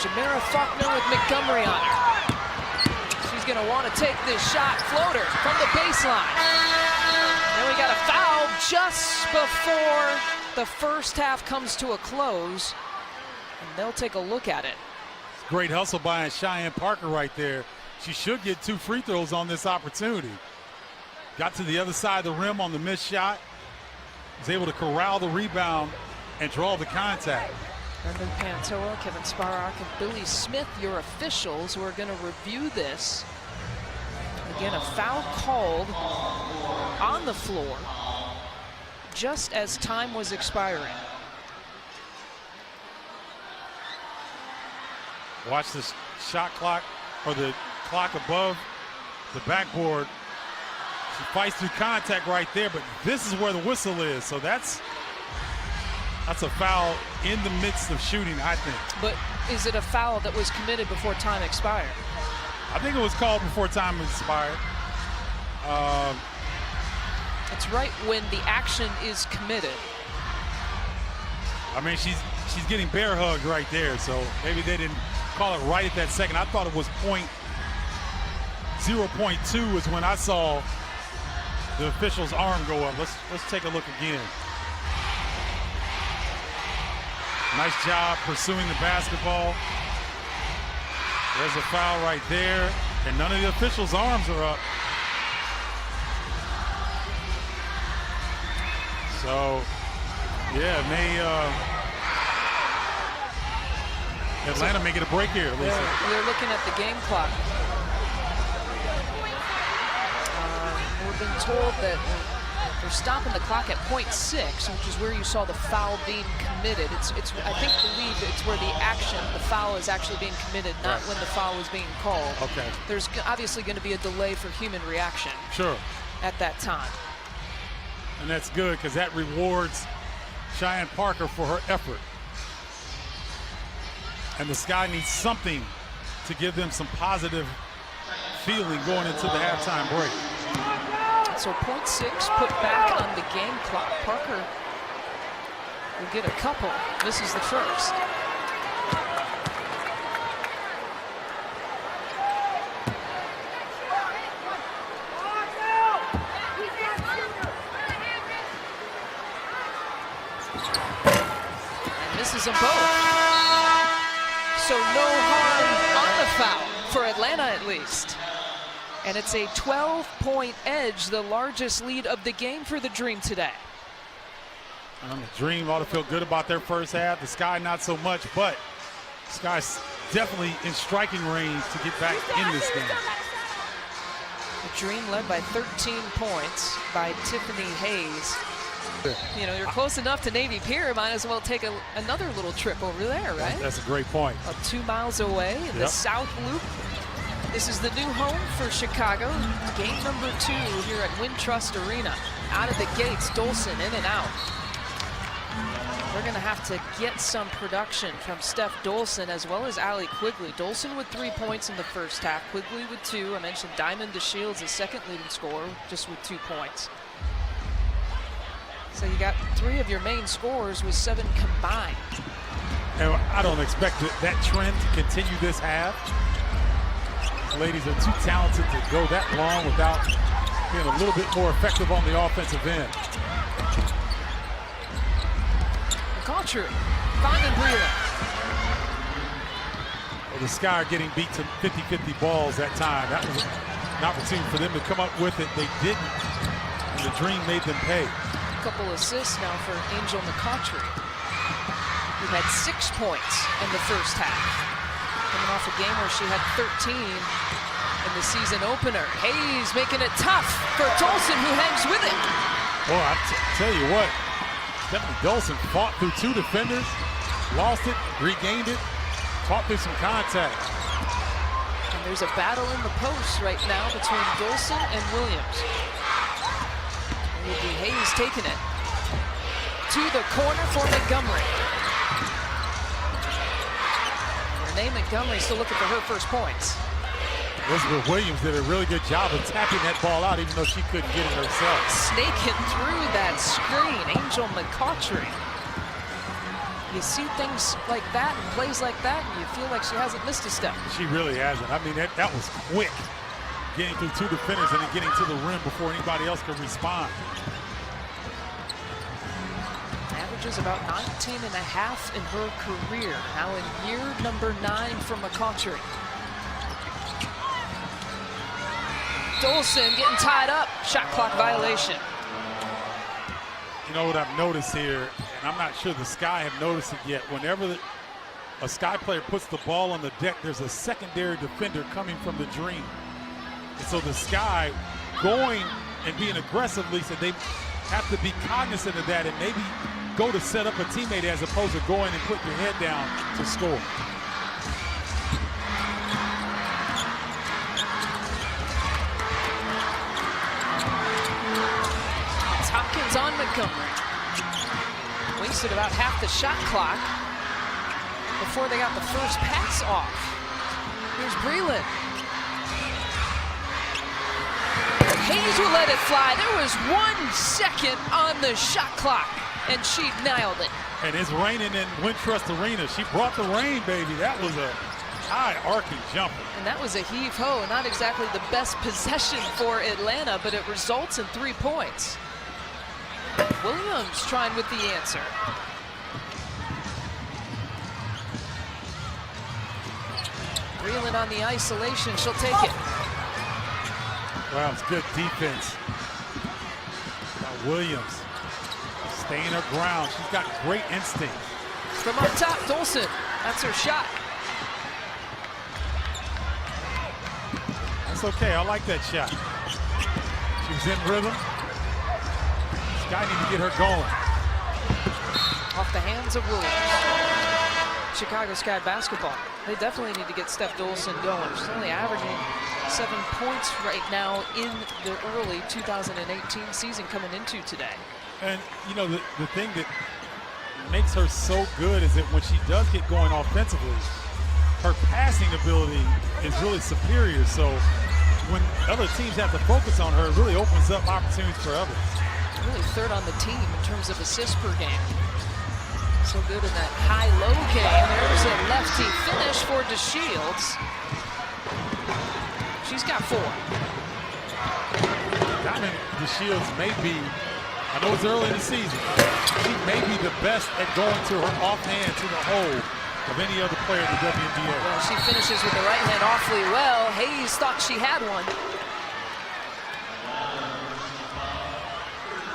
Jamira Faulkner with Montgomery on her. She's gonna want to take this shot. Floater from the baseline. Then we got a foul just before the first half comes to a close. And they'll take a look at it. Great hustle by Cheyenne Parker right there. She should get 2 free throws on this opportunity. Got to the other side of the rim on the missed shot. Was able to corral the rebound and draw the contact. Brendan Pantoa, Kevin Sparrock, and Billy Smith, your officials, who are going to review this. Again, a foul called on the floor just as time was expiring. Watch this shot clock, or the clock above the backboard. She fights through contact right there, but this is where the whistle is. So that's a foul in the midst of shooting, I think. But is it a foul that was committed before time expired? I think it was called before time expired. It's right when the action is committed. I mean, she's getting bear hugged right there, so maybe they didn't call it right at that second. I thought it was 0.2 is when I saw the official's arm go up. Let's take a look again. Nice job pursuing the basketball. There's a foul right there, and none of the officials' arms are up. So, yeah, Atlanta may get a break here, Lisa. We're looking at the game clock. We've been told that they're stopping the clock at 0.6, which is where you saw the foul being committed. I believe it's where the foul is actually being committed, not when the foul is being called. Okay. There's obviously going to be a delay for human reaction. Sure. At that time. And that's good, because that rewards Cheyenne Parker for her effort. And the Sky needs something to give them some positive feeling going into the halftime break. So 0.6 put back on the game clock. Parker will get a couple. This is the first. And misses them both. So no harm on the foul for Atlanta at least. And it's a 12-point edge, the largest lead of the game for the Dream today. The Dream ought to feel good about their first half. The Sky not so much, but Sky's definitely in striking range to get back in this game. The Dream led by 13 points by Tiffany Hayes. You know, you're close enough to Navy Pier, might as well take another little trip over there, right? That's a great point. 2 miles away in the South Loop. This is the new home for Chicago. Game number 2 here at Wintrust Arena. Out of the gates, Dolson in and out. We're going to have to get some production from Steph Dolson as well as Allie Quigley. Dolson with 3 points in the first half, Quigley with 2. I mentioned Diamond DeShields, the second leading scorer, just with 2 points. So you got 3 of your main scorers with 7 combined. And I don't expect that trend to continue this half. These ladies are too talented to go that long without being a little bit more effective on the offensive end. McCautry, finding Breland. Well, the Sky are getting beat to 50-50 balls that time. That was an opportunity for them to come up with it. They didn't, and the Dream made them pay. Couple assists now for Angel McCautry, who had 6 points in the first half, coming off a game where she had 13 in the season opener. Hayes making it tough for Dolson, who hangs with it. Well, I tell you what, Stephanie Dolson fought through 2 defenders, lost it, regained it, fought through some contact. And there's a battle in the post right now between Dolson and Williams. Will be Hayes taking it to the corner for Montgomery. Renee Montgomery still looking for her first points. Elizabeth Williams did a really good job of tapping that ball out, even though she couldn't get it herself. Snaking through that screen, Angel McCautry. You see things like that and plays like that, and you feel like she hasn't missed a step. She really hasn't. I mean, that was quick. Getting through 2 defenders and then getting to the rim before anybody else could respond. And averages about 19.5 in her career. Now in year number 9 for McCautry. Dolson getting tied up. Shot clock violation. You know what I've noticed here, and I'm not sure the Sky have noticed it yet. Whenever a Sky player puts the ball on the deck, there's a secondary defender coming from the Dream. And so the Sky going and being aggressive, Lisa, they have to be cognizant of that and maybe go to set up a teammate as opposed to going and putting your head down to score. Hopkins on Montgomery. Wasted about half the shot clock before they got the first pass off. Here's Breland. Hayes will let it fly. There was 1 second on the shot clock, and she nailed it. And it's raining in Wintrust Arena. She brought the rain, baby. That was a high arcing jumper. And that was a heave-ho. Not exactly the best possession for Atlanta, but it results in 3 points. Williams trying with the answer. Breland on the isolation. She'll take it. Wow, it's good defense by Williams. Staying her ground. She's got great instinct. From up top, Dolson. That's her shot. That's okay. I like that shot. She was in rhythm. Sky need to get her going. Off the hands of Williams. Chicago Sky basketball. They definitely need to get Steph Dolson going. She's only averaging 7 points right now in the early 2018 season coming into today. And, you know, the thing that makes her so good is that when she does get going offensively, her passing ability is really superior. So when other teams have to focus on her, it really opens up opportunities for others. Really third on the team in terms of assists per game. So good in that high-low game. There's a lefty finish for DeShields. She's got 4. Diamond DeShields may be, I know it's early in the season, she may be the best at going to her offhand to the hole of any other player in the WNBA. Well, she finishes with the right hand awfully well. Hayes thought she had one.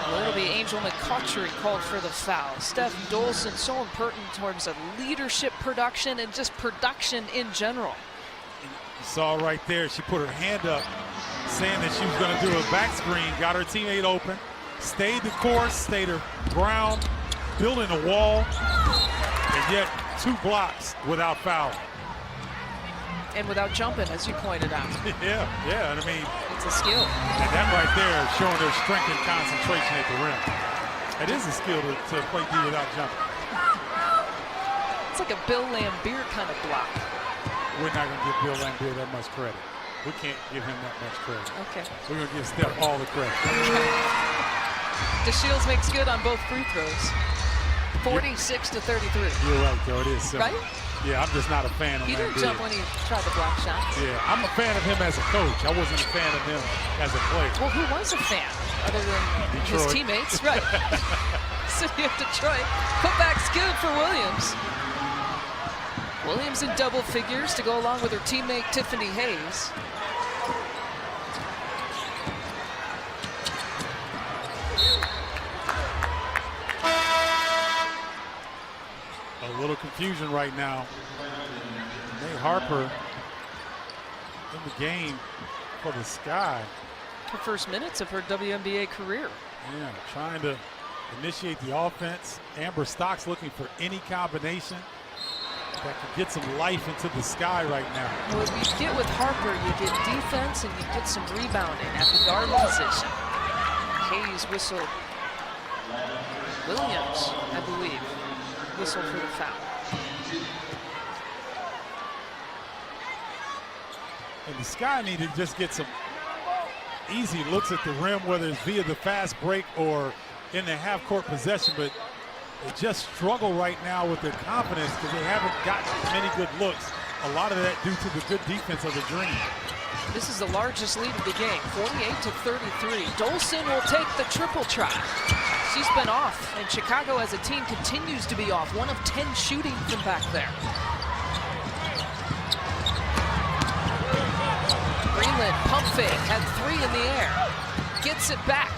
Well, it'll be Angel McCautry called for the foul. Steph Dolson, so important in terms of leadership production and just production in general. You saw right there, she put her hand up saying that she was going to do a back screen, got her teammate open, stayed the course, stayed her ground, building a wall, and yet 2 blocks without foul. And without jumping, as you pointed out. Yeah, and I mean, it's a skill. And that right there is showing their strength and concentration at the rim. It is a skill to play D without jumping. It's like a Bill Laimbeer kind of block. We're not going to give Bill Laimbeer that much credit. We can't give him that much credit. Okay. We're going to give Steph all the credit. DeShields makes good on both free throws. 46 to 33. You're right, though. It is simple. Right? Yeah, I'm just not a fan of him. He didn't jump when he tried the block shots. Yeah, I'm a fan of him as a coach. I wasn't a fan of him as a player. Well, who was a fan other than Detroit. his teammates? Right. City of Detroit. Putback's good for Williams. Williams in double figures to go along with her teammate Tiffany Hayes. A little confusion right now. May Harper in the game for the Sky. Her first minutes of her WNBA career. Yeah, trying to initiate the offense. Amber Stocks looking for any combination that could get some life into the Sky right now. Well, you get with Harper, you get defense and you get some rebounding at the guard position. Hayes whistled. Williams, I believe, whistled for the foul. And the Sky need to just get some easy looks at the rim, whether it's via the fast break or in the half-court possession, but they just struggle right now with their confidence because they haven't gotten many good looks. A lot of that due to the good defense of the Dream. This is the largest lead of the game, 48 to 33. Dolson will take the triple try. She's been off, and Chicago as a team continues to be off. 1 of 10 shooting from back there. Greenland, pump fake, had 3 in the air. Gets it back.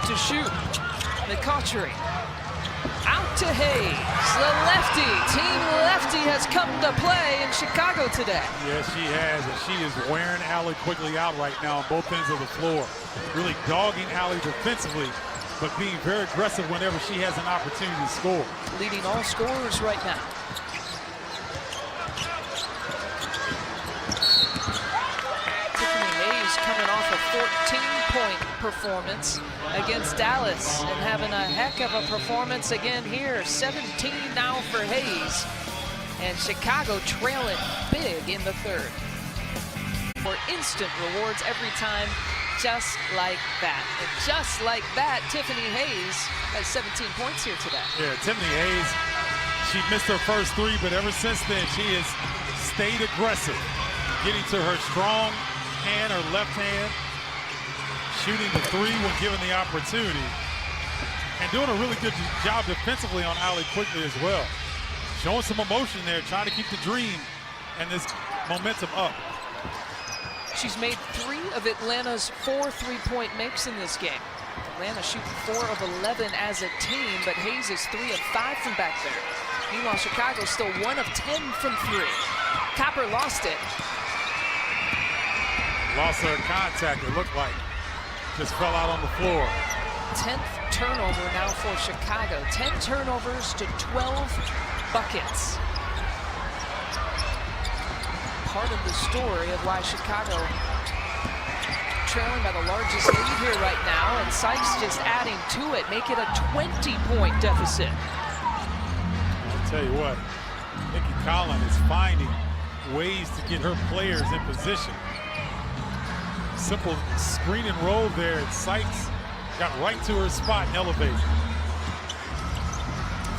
To shoot. McCautry out to Hayes. The lefty, Team Lefty has come to play in Chicago today. Yes, she has, and she is wearing Allie Quigley out right now on both ends of the floor. Really dogging Allie defensively, but being very aggressive whenever she has an opportunity to score. Leading all scorers right now. Tiffany Hayes coming off a 14-point performance against Dallas and having a heck of a performance again here. 17 now for Hayes, and Chicago trailing big in the third. For instant rewards every time, just like that. And just like that, Tiffany Hayes has 17 points here today. Yeah, Tiffany Hayes, she missed her first 3, but ever since then she has stayed aggressive, getting to her strong hand, her left hand, shooting the 3 when given the opportunity, and doing a really good job defensively on Allie Quigley as well. Showing some emotion there, trying to keep the dream and this momentum up. She's made 3 of Atlanta's 4 3-point makes in this game. Atlanta shooting 4 of 11 as a team, but Hayes is 3 of 5 from back there. Meanwhile, Chicago's still 1 of 10 from 3. Copper lost it. Lost her contact, it looked like. Just fell out on the floor. 10th turnover now for Chicago. 10 turnovers to 12 buckets. Part of the story of why Chicago trailing by the largest lead here right now, and Sykes just adding to it, make it a 20-point deficit. I'll tell you what, Nikki Collin is finding ways to get her players in position. Simple screen and roll there, and Sykes got right to her spot and elevated.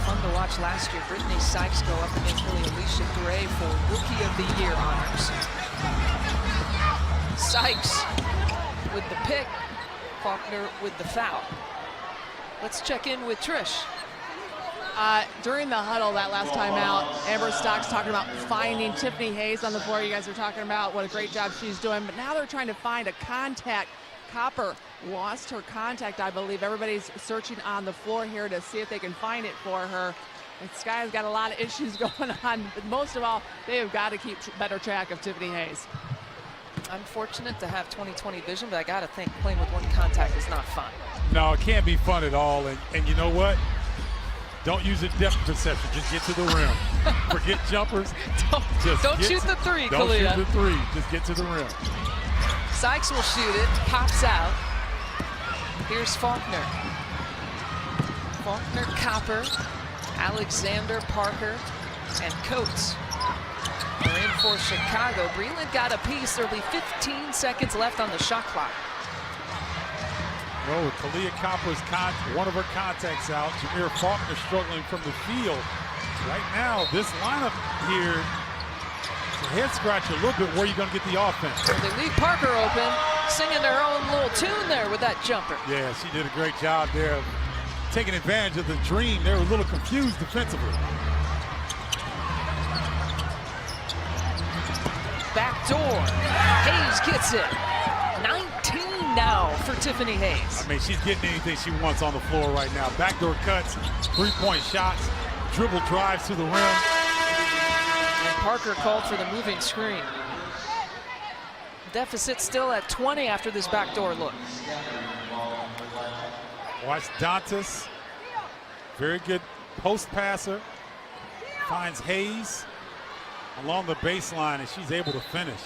Fun to watch last year. Brittany Sykes go up against Alicia Gray for Rookie of the Year honors. Sykes with the pick, Faulkner with the foul. Let's check in with Trish. During the huddle that last time out, Amber Stocks talking about finding Tiffany Hayes on the floor. You guys are talking about what a great job she's doing, but now they're trying to find a contact. Copper lost her contact, I believe. Everybody's searching on the floor here to see if they can find it for her. And Sky's got a lot of issues going on, but most of all, they have got to keep better track of Tiffany Hayes. I'm fortunate to have 20/20 vision, but I got to think playing with 1 contact is not fun. No, it can't be fun at all, and you know what? Don't use a depth perception. Just get to the rim. Forget jumpers. Don't shoot the 3, Don't Kalia. shoot the 3. Just get to the rim. Sykes will shoot it. Pops out. Here's Faulkner. Faulkner, Copper, Alexander, Parker, and Coates are in for Chicago. Greenland got a piece. There'll be 15 seconds left on the shot clock. Well, with Kalia Copper's one of her contacts out, Jameer Faulkner struggling from the field. Right now, this lineup here, it's a head scratcher a little bit. Where are you going to get the offense? Well, they leave Parker open, singing their own little tune there with that jumper. Yeah, she did a great job there of taking advantage of the dream. They were a little confused defensively. Back door. Hayes gets it. 19 now for Tiffany Hayes. I mean, she's getting anything she wants on the floor right now. Backdoor cuts, 3-point shots, dribble drives to the rim. And Parker called for the moving screen. Deficit still at 20 after this backdoor look. Watch Dantas. Very good post passer. Finds Hayes along the baseline, and she's able to finish.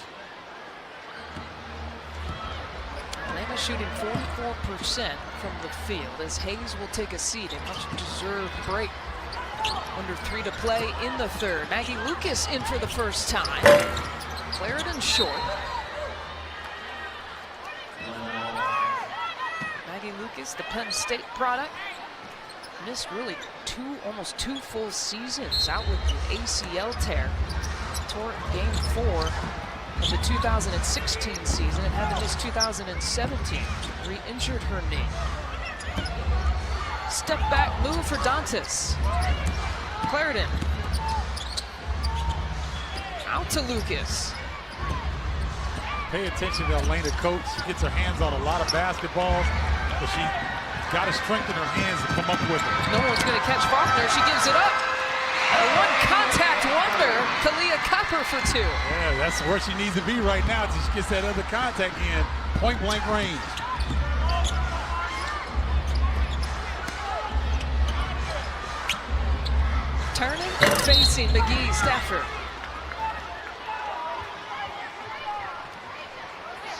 Atlanta shooting 44% from the field as Hayes will take a seat. A much-deserved break. Under 3 to play in the third. Maggie Lucas in for the first time. Clarendon short. Maggie Lucas, the Penn State product, missed really almost two full seasons out with the ACL tear. tore game 4 of the 2016 season and had to miss 2017. Re-injured her knee. Step back move for Dantas. Clarendon. Out to Lucas. Pay attention to Elena Coates. She gets her hands on a lot of basketballs, but she got to strengthen her hands to come up with it. No one's going to catch Faulkner. She gives it up. A one-contact wonder, Kalia Copper for 2. Yeah, that's where she needs to be right now until she gets that other contact in. Point-blank range. Turning and facing McGee Stafford.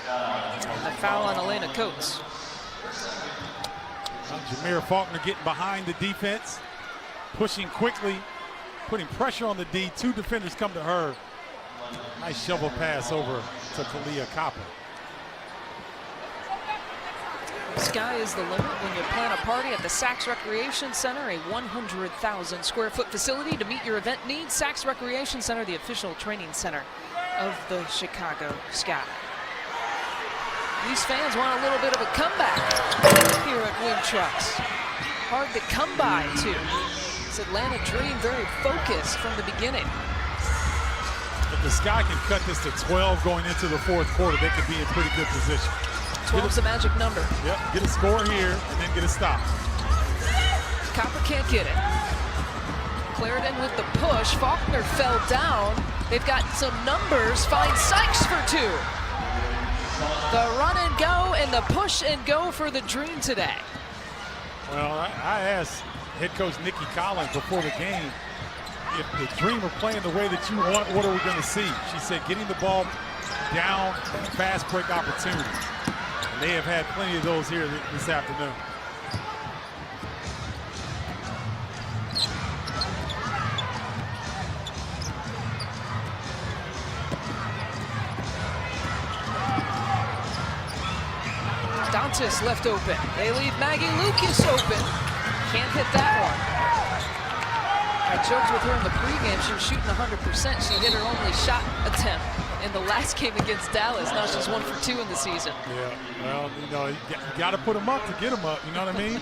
And a foul on Elena Coates. Jameer Faulkner getting behind the defense, pushing quickly, putting pressure on the D. 2 defenders come to her. Nice shovel pass over to Kalia Copper. Sky is the limit when you plan a party at the Saks Recreation Center, a 100,000 square foot facility to meet your event needs. Saks Recreation Center, the official training center of the Chicago Sky. These fans want a little bit of a comeback here at Wintrust. Hard to come by, too. This Atlanta Dream very focused from the beginning. If the Sky can cut this to 12 going into the 4th quarter, they could be in pretty good position. 12's the magic number. Yep, get a score here and then get a stop. Copper can't get it. Clarendon with the push. Faulkner fell down. They've got some numbers. Finds Sykes for 2. The run and go and the push and go for the Dream today. Well, I asked head coach Nikki Collins before the game, if the Dream are playing the way that you want, what are we going to see? She said getting the ball down, fast break opportunities. And they have had plenty of those here this afternoon. Dantas left open. They leave Maggie Lucas open. Can't hit that one. I joked with her in the pregame. She was shooting 100%. She hit her only shot attempt in the last game against Dallas. Now she's 1 for 2 in the season. Yeah, well, you know, you got to put them up to get them up. You know what I mean?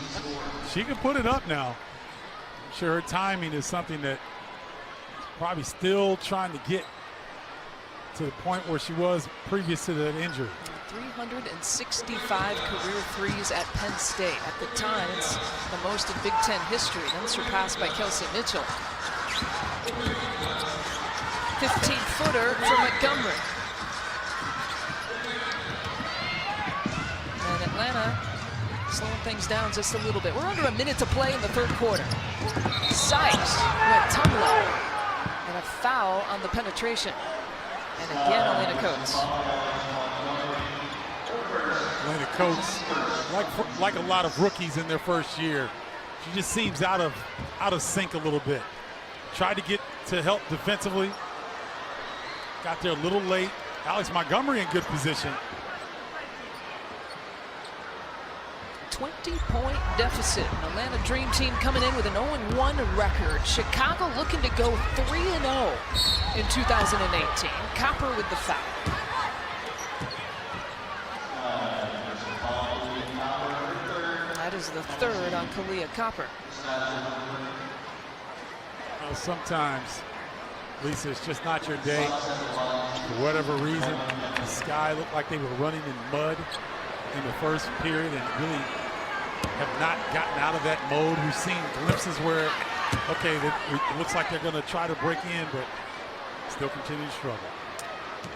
She can put it up now. I'm sure her timing is something that probably still trying to get to the point where she was previous to that injury. 365 career threes at Penn State. At the time, it's the most in Big Ten history, then surpassed by Kelsey Mitchell. 15-footer for Montgomery. And Atlanta slowing things down just a little bit. We're under a minute to play in the 3rd quarter. Sykes went tumbling. And a foul on the penetration. And again, Elena Coates. Elena Coates, like a lot of rookies in their first year, she just seems out of sync a little bit. Tried to get to help defensively, got there a little late. Alex Montgomery in good position. 20-point deficit. An Atlanta Dream team coming in with an 0-1 record. Chicago looking to go 3-0 in 2018. Copper with the foul. That is the 3rd on Kalia Copper. Well, sometimes, Lisa, it's just not your day. For whatever reason, the Sky looked like they were running in mud in the first period and really have not gotten out of that mode. We've seen glimpses where, okay, it looks like they're going to try to break in, but still continue to struggle.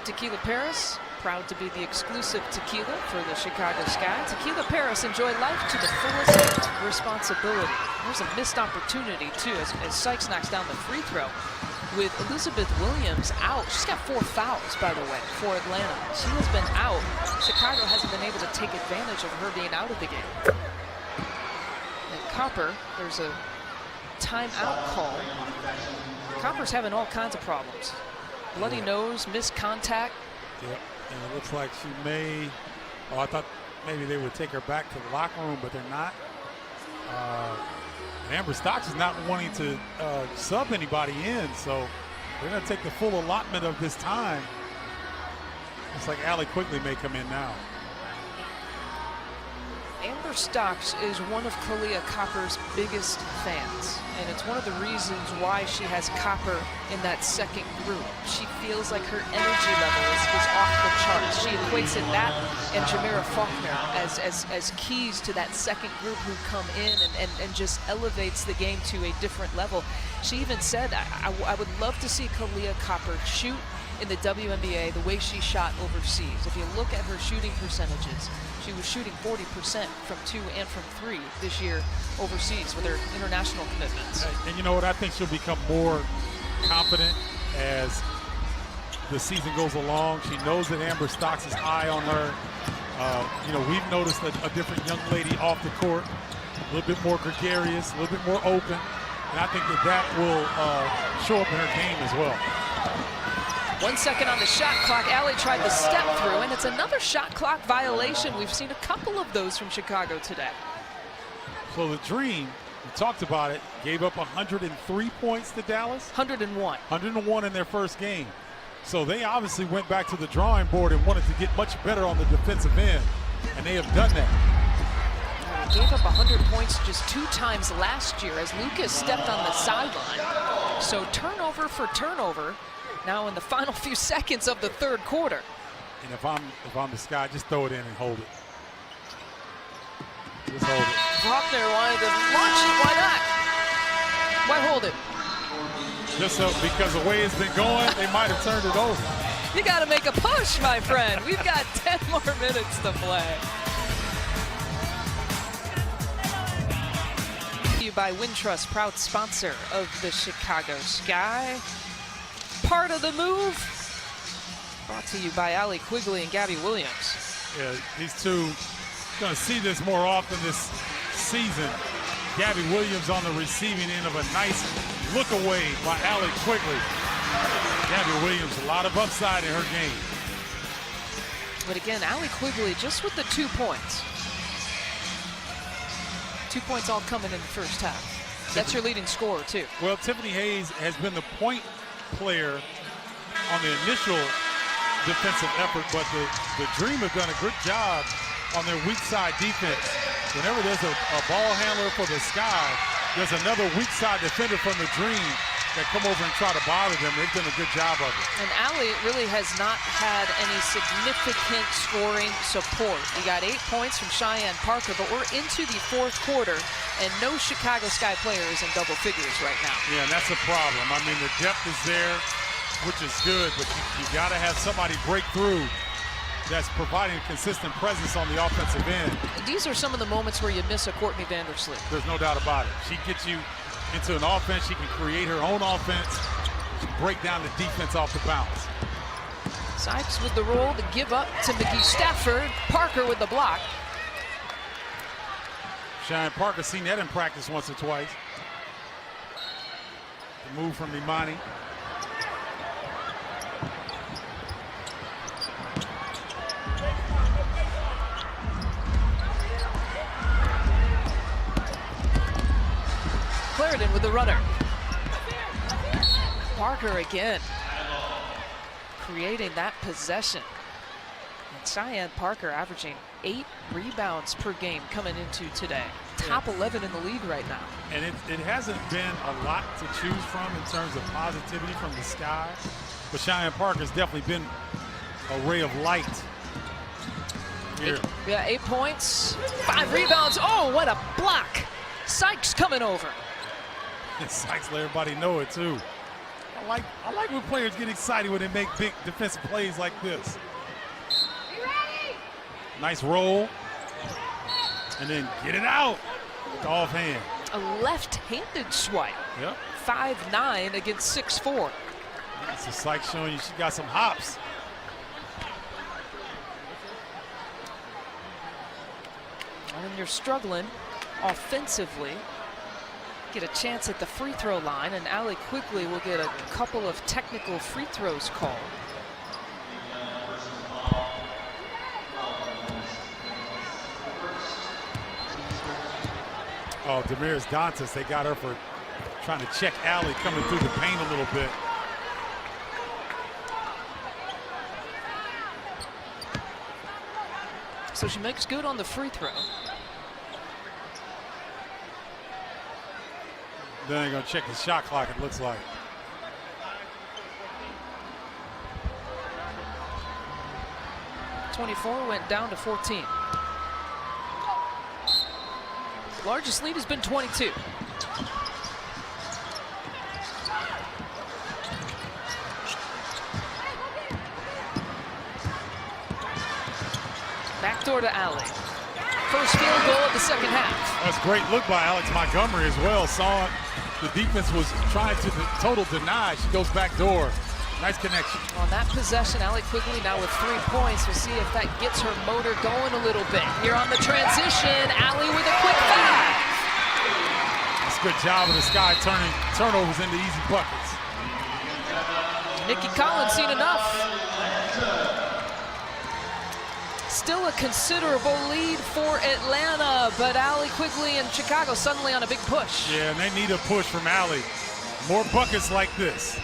Tequila Paris, proud to be the exclusive tequila for the Chicago Sky. Tequila Paris, enjoy life to the fullest responsibility. There's a missed opportunity, too, as Sykes knocks down the free throw. With Elizabeth Williams out, she's got 4 fouls, by the way, for Atlanta. She has been out. Chicago hasn't been able to take advantage of her being out of the game. And Copper, there's a timeout call. Copper's having all kinds of problems. Bloody nose, missed contact. Yep, and it looks like she may, I thought maybe they would take her back to the locker room, but they're not. Amber Stocks is not wanting to sub anybody in, so They're going to take the full allotment of this time. Looks like Allie Quigley may come in now. Amber Stocks is one of Kahleah Copper's biggest fans, and it's one of the reasons why she has Copper in that second group. She feels like her energy level is off the charts. She equates it that and Jamira Faulkner as keys to that second group who come in and just elevates the game to a different level. She even said, I would love to see Kahleah Copper shoot in the WNBA the way she shot overseas. If you look at her shooting percentages, she was shooting 40% from 2 and from 3 this year overseas with her international commitments. And you know what? I think she'll become more confident as the season goes along. She knows that Amber Stocks is high on her. You know, we've noticed a different young lady off the court, a little bit more gregarious, a little bit more open. And I think that will show up in her game as well. 1 second on the shot clock. Allie tried to step through, and it's another shot clock violation. We've seen a couple of those from Chicago today. So the Dream, we talked about it, gave up 103 points to Dallas. 101. 101 in their first game. So they obviously went back to the drawing board and wanted to get much better on the defensive end, and they have done that. They gave up 100 points just 2 times last year as Lucas stepped on the sideline. So turnover for turnover. Now in the final few seconds of the third quarter. And if I'm the Sky, just throw it in and hold it. Just hold it. Faulkner wanted to launch it. Why not? Why hold it? Just so, because the way it's been going, they might have turned it over. You got to make a push, my friend. We've got 10 more minutes to play. By Wintrust, proud sponsor of the Chicago Sky. Part of the move. Brought to you by Allie Quigley and Gabby Williams. Yeah, these two going to see this more often this season. Gabby Williams on the receiving end of a nice look away by Allie Quigley. Gabby Williams, a lot of upside in her game. But again, Allie Quigley just with the 2 points. 2 points all coming in the first half. That's your leading scorer, too. Well, Tiffany Hayes has been the point player on the initial defensive effort, but the Dream have done a good job on their weak side defense. Whenever there's a ball handler for the Sky, there's another weak side defender from the Dream that come over and try to bother them. They've done a good job of it. And Allie really has not had any significant scoring support. We got 8 points from Cheyenne Parker, but we're into the fourth quarter, and no Chicago Sky player is in double figures right now. Yeah, and that's a problem. I mean, the depth is there, which is good, but you got to have somebody break through that's providing a consistent presence on the offensive end. These are some of the moments where you miss a Courtney Vandersloot. There's no doubt about it. She gets you into an offense. She can create her own offense. She can break down the defense off the bounce. Sykes with the roll to give up to McGee Stafford. Parker with the block. Cheyenne Parker seen that in practice once or twice. The move from Imani. Clarendon with the runner. Parker again, creating that possession. And Cheyenne Parker averaging 8 rebounds per game coming into today. Top 11 in the league right now. And it hasn't been a lot to choose from in terms of positivity from the Sky. But Cheyenne Parker's definitely been a ray of light here. 8 points, 5 rebounds. Oh, what a block. Sykes coming over. And Sykes let everybody know it too. I like when players get excited when they make big defensive plays like this. Nice roll. And then get it out with the offhand. A left-handed swipe. Yep. 5'9" against 6'4". So Sykes showing you she got some hops. When you're struggling offensively, get a chance at the free throw line, and Allie Quigley will get a couple of technical free throws called. Oh, Damaris Dantas, they got her for trying to check Allie coming through the paint a little bit. So she makes good on the free throw. Then they're going to check the shot clock, it looks like. .24 went down to 14. Largest lead has been 22. Backdoor to Alley. First field goal of the second half. That's a great look by Alex Montgomery as well. Saw the defense was trying to total deny. She goes back door. Nice connection. On that possession, Allie Quigley now with 3 points. We'll see if that gets her motor going a little bit. Here on the transition, Allie with a quick five. That's a good job of the Sky turning turnovers into easy buckets. Nikki Collins seen enough. Still a considerable lead for Atlanta, but Allie Quigley and Chicago suddenly on a big push. Yeah, and they need a push from Allie. More buckets like this.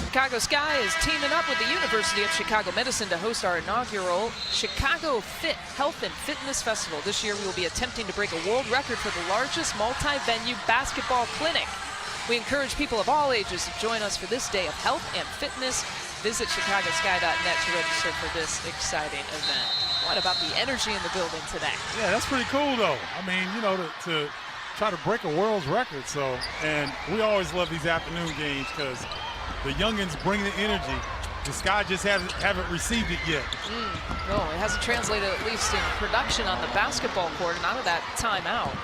Chicago Sky is teaming up with the University of Chicago Medicine to host our inaugural Chicago Fit Health and Fitness Festival. This year we will be attempting to break a world record for the largest multi-venue basketball clinic. We encourage people of all ages to join us for this day of health and fitness. Visit chicagosky.net to register for this exciting event. What about the energy in the building today? Yeah, that's pretty cool though. I mean, you know, to try to break a world's record. So, and we always love these afternoon games because the youngins bring the energy. The Sky just haven't received it yet. No, it hasn't translated, at least in production on the basketball court, and out of that timeout.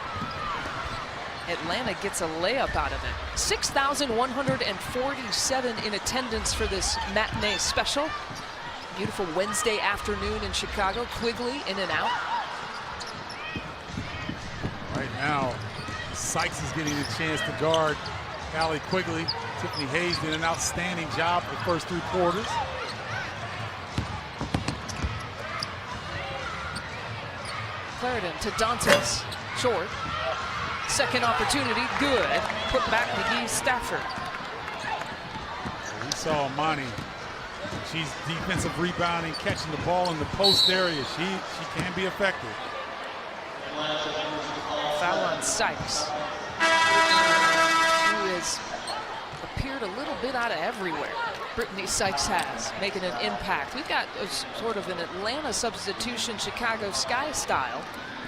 Atlanta gets a layup out of it. 6,147 in attendance for this matinee special. Beautiful Wednesday afternoon in Chicago. Quigley in and out. Right now, Sykes is getting a chance to guard Allie Quigley. Tiffany Hayes did an outstanding job the first 3 quarters. Clarendon to Dantes. Short. Second opportunity, good. Put back McGee Stafford. We saw Monty. She's defensive rebounding, catching the ball in the post area. She can be effective. Foul on Sykes, who has appeared a little bit out of everywhere. Brittany Sykes has, making an impact. We've got a, sort of an Atlanta substitution, Chicago Sky style.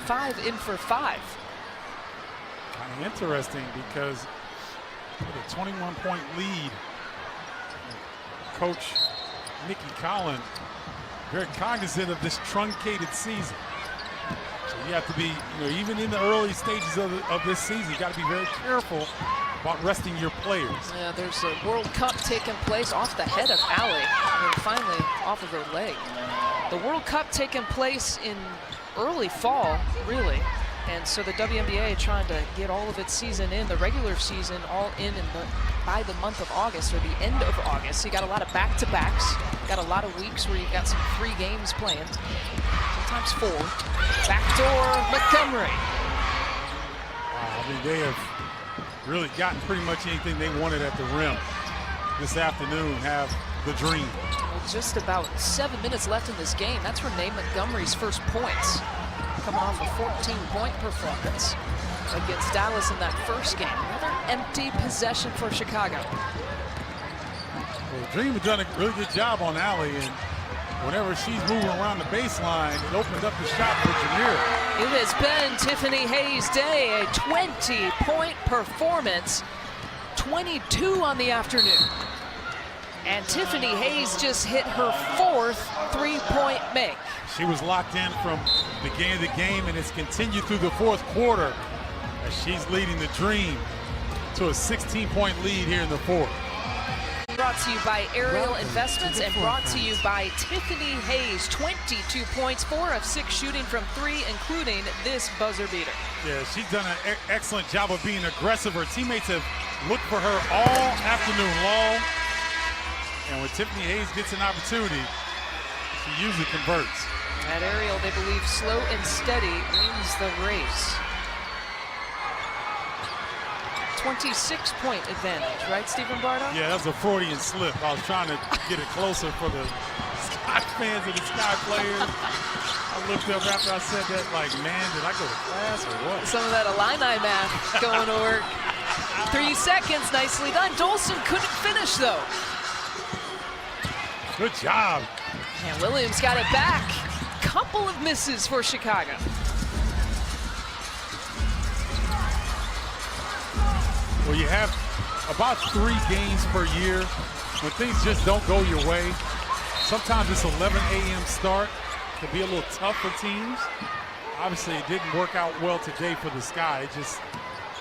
5 in for 5. Kind of interesting because with a 21-point lead, Coach Nikki Collins very cognizant of this truncated season. So you have to be, you know, even in the early stages of this season, you got to be very careful about resting your players. Yeah, there's a World Cup taking place off the head of Allie, and finally off of her leg. The World Cup taking place in early fall, really. And so the WNBA trying to get all of its season in, the regular season all in by the month of August or the end of August. So you got a lot of back-to-backs, got a lot of weeks where you've got some 3 games planned, sometimes 4. Backdoor Montgomery. Wow, I mean, they have really gotten pretty much anything they wanted at the rim this afternoon, have the dream. Well, just about 7 minutes left in this game. That's Renee Montgomery's first points, coming off a 14-point performance against Dallas in that first game. Another empty possession for Chicago. Well, the Dream has done a really good job on Allie, and whenever she's moving around the baseline, it opens up the shot for Jameer. It has been Tiffany Hayes' day, a 20-point performance, 22 on the afternoon. And Tiffany Hayes just hit her 4th 3-point make. She was locked in from the beginning of the game, and it's continued through the 4th quarter as she's leading the Dream to a 16-point lead here in the 4th. Brought to you by Ariel Investments and brought to you by Tiffany Hayes. 22 points, 4 of 6 shooting from 3, including this buzzer beater. Yeah, she's done an excellent job of being aggressive. Her teammates have looked for her all afternoon long. And when Tiffany Hayes gets an opportunity, she usually converts. At Ariel, they believe slow and steady wins the race. 26-point advantage, right, Stephen Bardo? Yeah, that was a Freudian slip. I was trying to get it closer for the fans of the Sky players. I looked up after I said that, like, man, did I go to class or what? Some of that Illini math going to work. 3 seconds, nicely done. Dolson couldn't finish, though. Good job. And Williams got it back. Couple of misses for Chicago. Well, you have about 3 games per year when things just don't go your way. Sometimes this 11 a.m. start can be a little tough for teams. Obviously, it didn't work out well today for the Sky. It just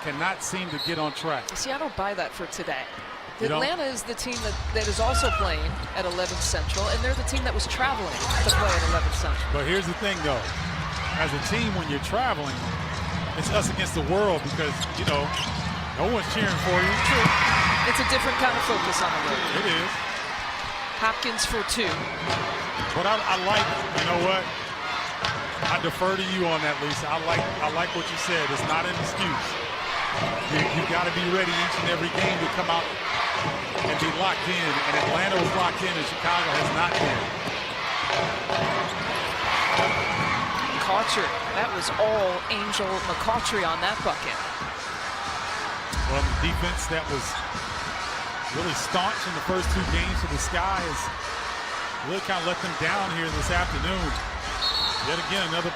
cannot seem to get on track. See, I don't buy that for today. You don't? Atlanta is the team that is also playing at 11 Central, and they're the team that was traveling to play at 11 Central. But here's the thing, though. As a team, when you're traveling, it's us against the world because, you know, no one's cheering for you. True. It's a different kind of focus on the road. It is. Hopkins for 2. But I like, you know what? I defer to you on that, Lisa. I like what you said. It's not an excuse. You got to be ready each and every game to come out and be locked in. And Atlanta was locked in, and Chicago has not been. McCautry. That was all Angel McCautry on that bucket. Well, the defense that was really staunch in the first 2 games for the Sky has really kind of let them down here this afternoon. Yet again, another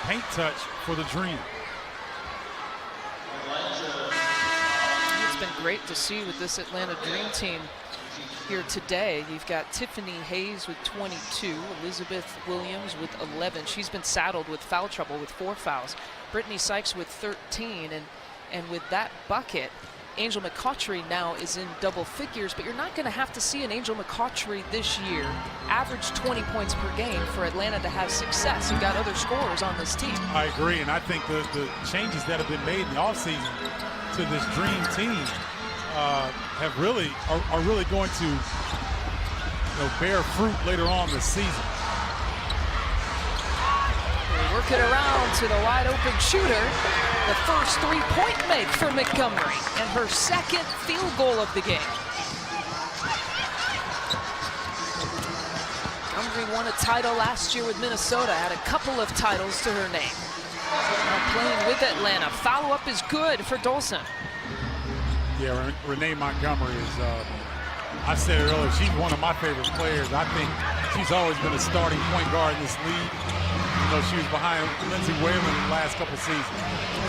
paint touch for the Dream. It's been great to see with this Atlanta Dream team here today. You've got Tiffany Hayes with 22, Elizabeth Williams with 11. She's been saddled with foul trouble with 4 fouls. Brittany Sykes with 13, and with that bucket, Angel McCautry now is in double figures, but you're not going to have to see an Angel McCautry this year average 20 points per game for Atlanta to have success. You've got other scorers on this team. I agree, and I think the changes that have been made in the offseason to this Dream team are really going to, you know, bear fruit later on this season. They work it around to the wide open shooter. The first 3-point make for Montgomery and her 2nd field goal of the game. Montgomery won a title last year with Minnesota, had a couple of titles to her name. Now playing with Atlanta. Follow-up is good for Dolson. Yeah, Renee Montgomery is, I said it earlier, she's one of my favorite players. I think she's always been a starting point guard in this league. You know, she was behind Lindsay Whalen in the last couple seasons.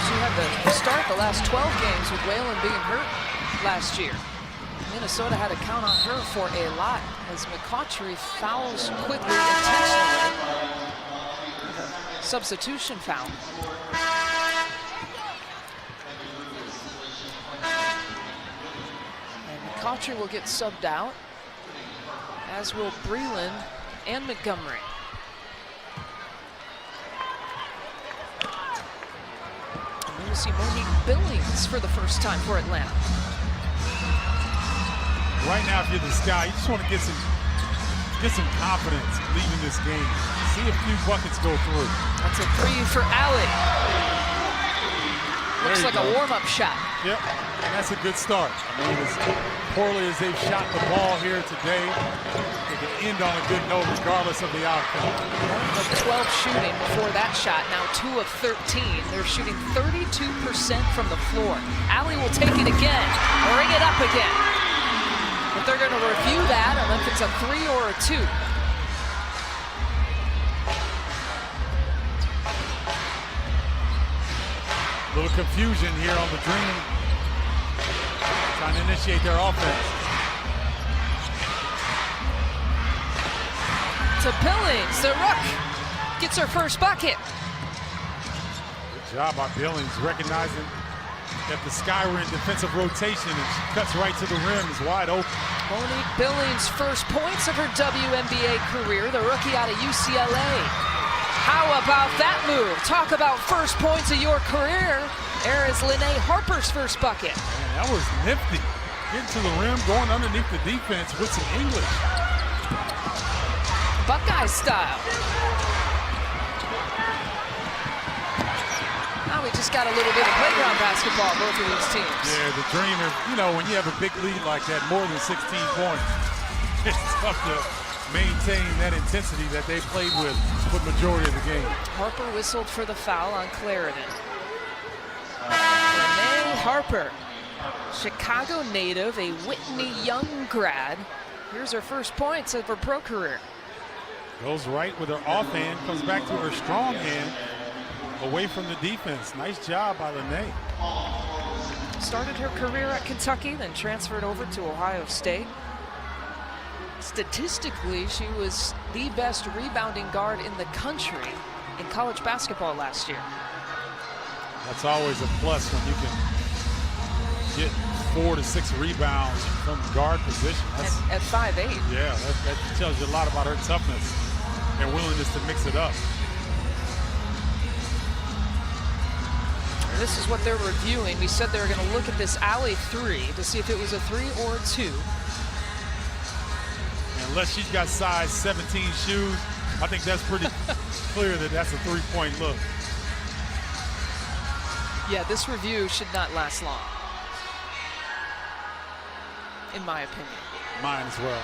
She had to start the last 12 games with Whalen being hurt last year. Minnesota had to count on her for a lot as McCautry fouls quickly, intentionally. Substitution foul. And McCautry will get subbed out, as will Breland and Montgomery. And we'll see Monique Billings for the first time for Atlanta. Right now, if you're the Sky, you just want to get some confidence leaving this game. See a few buckets go through. That's a 3 for Allie. Looks like a warm-up shot. Yep, and that's a good start. I mean, as poorly as they've shot the ball here today, they can end on a good note regardless of the outcome. 1 of 12 shooting before that shot, now 2 of 13. They're shooting 32% from the floor. Allie will take it again, bring it up again. But they're going to review that, and if it's a 3 or a 2. A little confusion here on the Dream, trying to initiate their offense. To Billings, the Rook gets her first bucket. Good job by Billings, recognizing that the Sky were in defensive rotation, and she cuts right to the rim, is wide open. Monique Billings' first points of her WNBA career, the rookie out of UCLA. How about that move? Talk about first points of your career. There is Lene Harper's first bucket. Man, that was nifty. Getting to the rim, going underneath the defense with some English. Buckeye style. Now we just got a little bit of playground basketball, both of these teams. Yeah, the Dreamer, you know, when you have a big lead like that, more than 16 points, it's tough to maintain that intensity that they played with for the majority of the game. Harper whistled for the foul on Clarendon. Renee Harper, Chicago native, a Whitney Young grad. Here's her first points of her pro career. Goes right with her offhand, comes back to her strong hand, away from the defense. Nice job by Lene. Started her career at Kentucky, then transferred over to Ohio State. Statistically, she was the best rebounding guard in the country in college basketball last year. That's always a plus when you can get 4 to 6 rebounds from guard position. That's, at 5'8". Yeah, that tells you a lot about her toughness and willingness to mix it up. This is what they're reviewing. We said they were going to look at this alley 3 to see if it was a 3 or a 2. Unless she's got size 17 shoes, I think that's pretty clear that that's a 3-point look. Yeah, this review should not last long, in my opinion. Mine as well.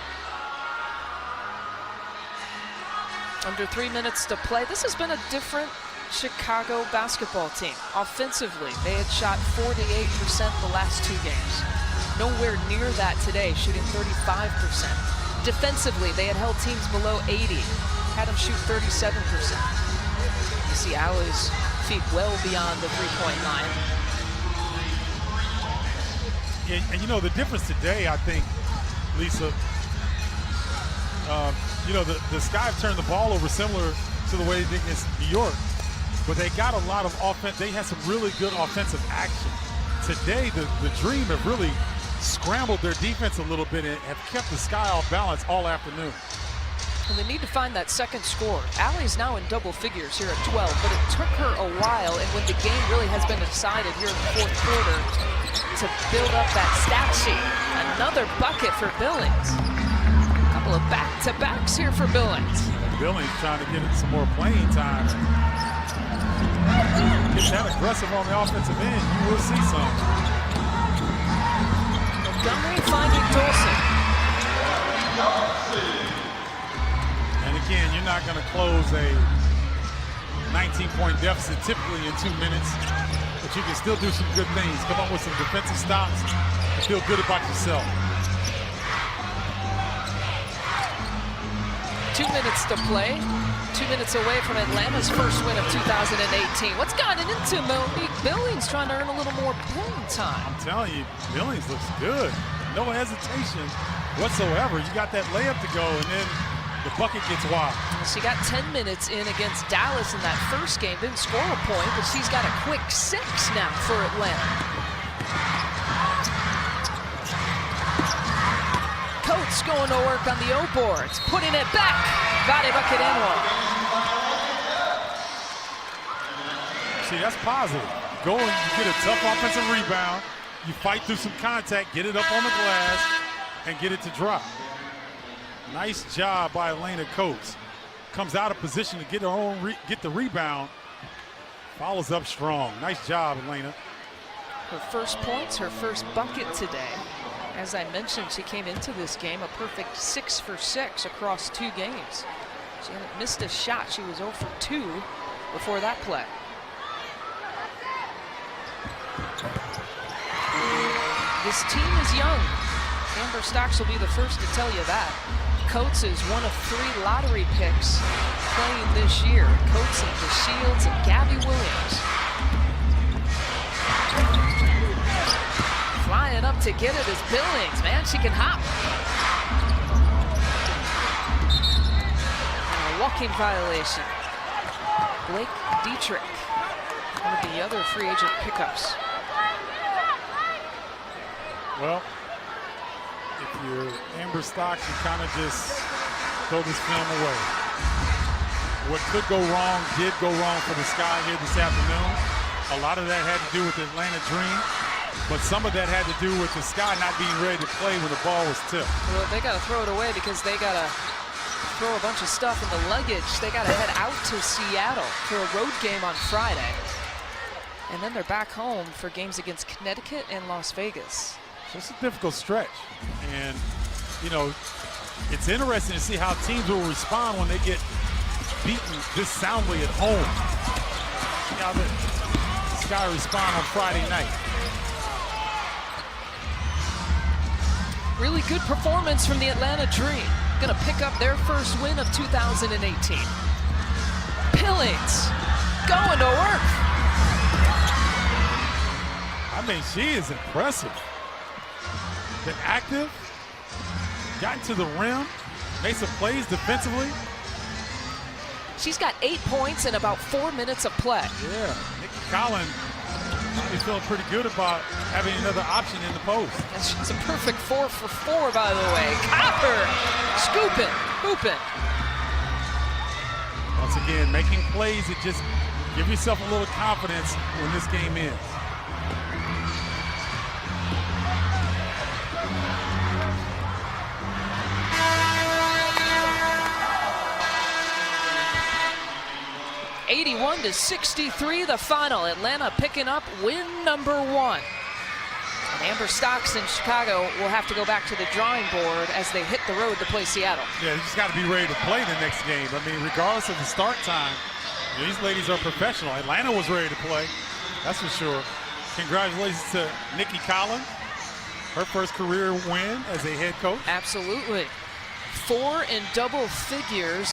Under 3 minutes to play. This has been a different Chicago basketball team. Offensively, they had shot 48% the last 2 games. Nowhere near that today, shooting 35%. Defensively, they had held teams below 80, had them shoot 37%. You see Alley's feet well beyond the 3-point line. And you know, the difference today, I think, Lisa, you know, the Sky have turned the ball over similar to the way they did against New York, but they got a lot of offense. They had some really good offensive action. Today, the Dream have really scrambled their defense a little bit and have kept the Sky off balance all afternoon. And they need to find that second score. Alley's now in double figures here at 12, but it took her a while, and when the game really has been decided here in the 4th quarter, to build up that stat sheet. Another bucket for Billings. A couple of back-to-backs here for Billings. Billings trying to get it some more playing time. Get that aggressive on the offensive end, you will see some. Montgomery finding Dawson. And again, you're not going to close a 19-point deficit typically in 2 minutes, but you can still do some good things. Come up with some defensive stops and feel good about yourself. 2 minutes to play. 2 minutes away from Atlanta's first win of 2018. What's gotten into Monique Billings trying to earn a little more playing time? I'm telling you, Billings looks good. No hesitation whatsoever. You got that layup to go, and then the bucket gets wild. She got 10 minutes in against Dallas in that first game. Didn't score a point, but she's got a quick 6 now for Atlanta. Coates going to work on the O boards, putting it back. Body bucket and one. See, that's positive. Go and you get a tough offensive rebound. You fight through some contact, get it up on the glass, and get it to drop. Nice job by Elena Coates. Comes out of position to get her own get the rebound. Follows up strong. Nice job, Elena. Her first points, her first bucket today. As I mentioned, she came into this game a perfect 6 for 6 across 2 games. She hadn't missed a shot. She was 0 for 2 before that play. This team is young. Amber Stocks will be the first to tell you that. Coates is one of 3 lottery picks playing this year. Coates and DeShields and Gabby Williams. Flying up to get it is Billings. Man, she can hop. And a walking violation. Blake Dietrich, one of the other free agent pickups. Well, if you're Amber Stocks, you kind of just throw this film away. What could go wrong did go wrong for the Sky here this afternoon. A lot of that had to do with the Atlanta Dream, but some of that had to do with the Sky not being ready to play when the ball was tipped. Well, they got to throw it away because they got to throw a bunch of stuff in the luggage. They got to head out to Seattle for a road game on Friday. And then they're back home for games against Connecticut and Las Vegas. So it's a difficult stretch. And, you know, It's interesting to see how teams will respond when they get beaten this soundly at home. See how the Sky respond on Friday night. Really good performance from the Atlanta Dream. Gonna pick up their first win of 2018. Pillings going to work. I mean, she is impressive. Been active, gotten to the rim, made some plays defensively. She's got 8 points in about 4 minutes of play. Yeah, Nikki Collins is feeling pretty good about having another option in the post. And she's a perfect 4 for 4, by the way. Copper, scooping, hooping. Once again, making plays that just give yourself a little confidence when this game ends. (81-63) the final. Atlanta picking up win number 1. And Amber Stocks in Chicago will have to go back to the drawing board as they hit the road to play Seattle. Yeah, you just got to be ready to play the next game. I mean, regardless of the start time, these ladies are professional. Atlanta was ready to play, that's for sure. Congratulations to Nikki Collins, her first career win as a head coach. Absolutely. 4 in double figures.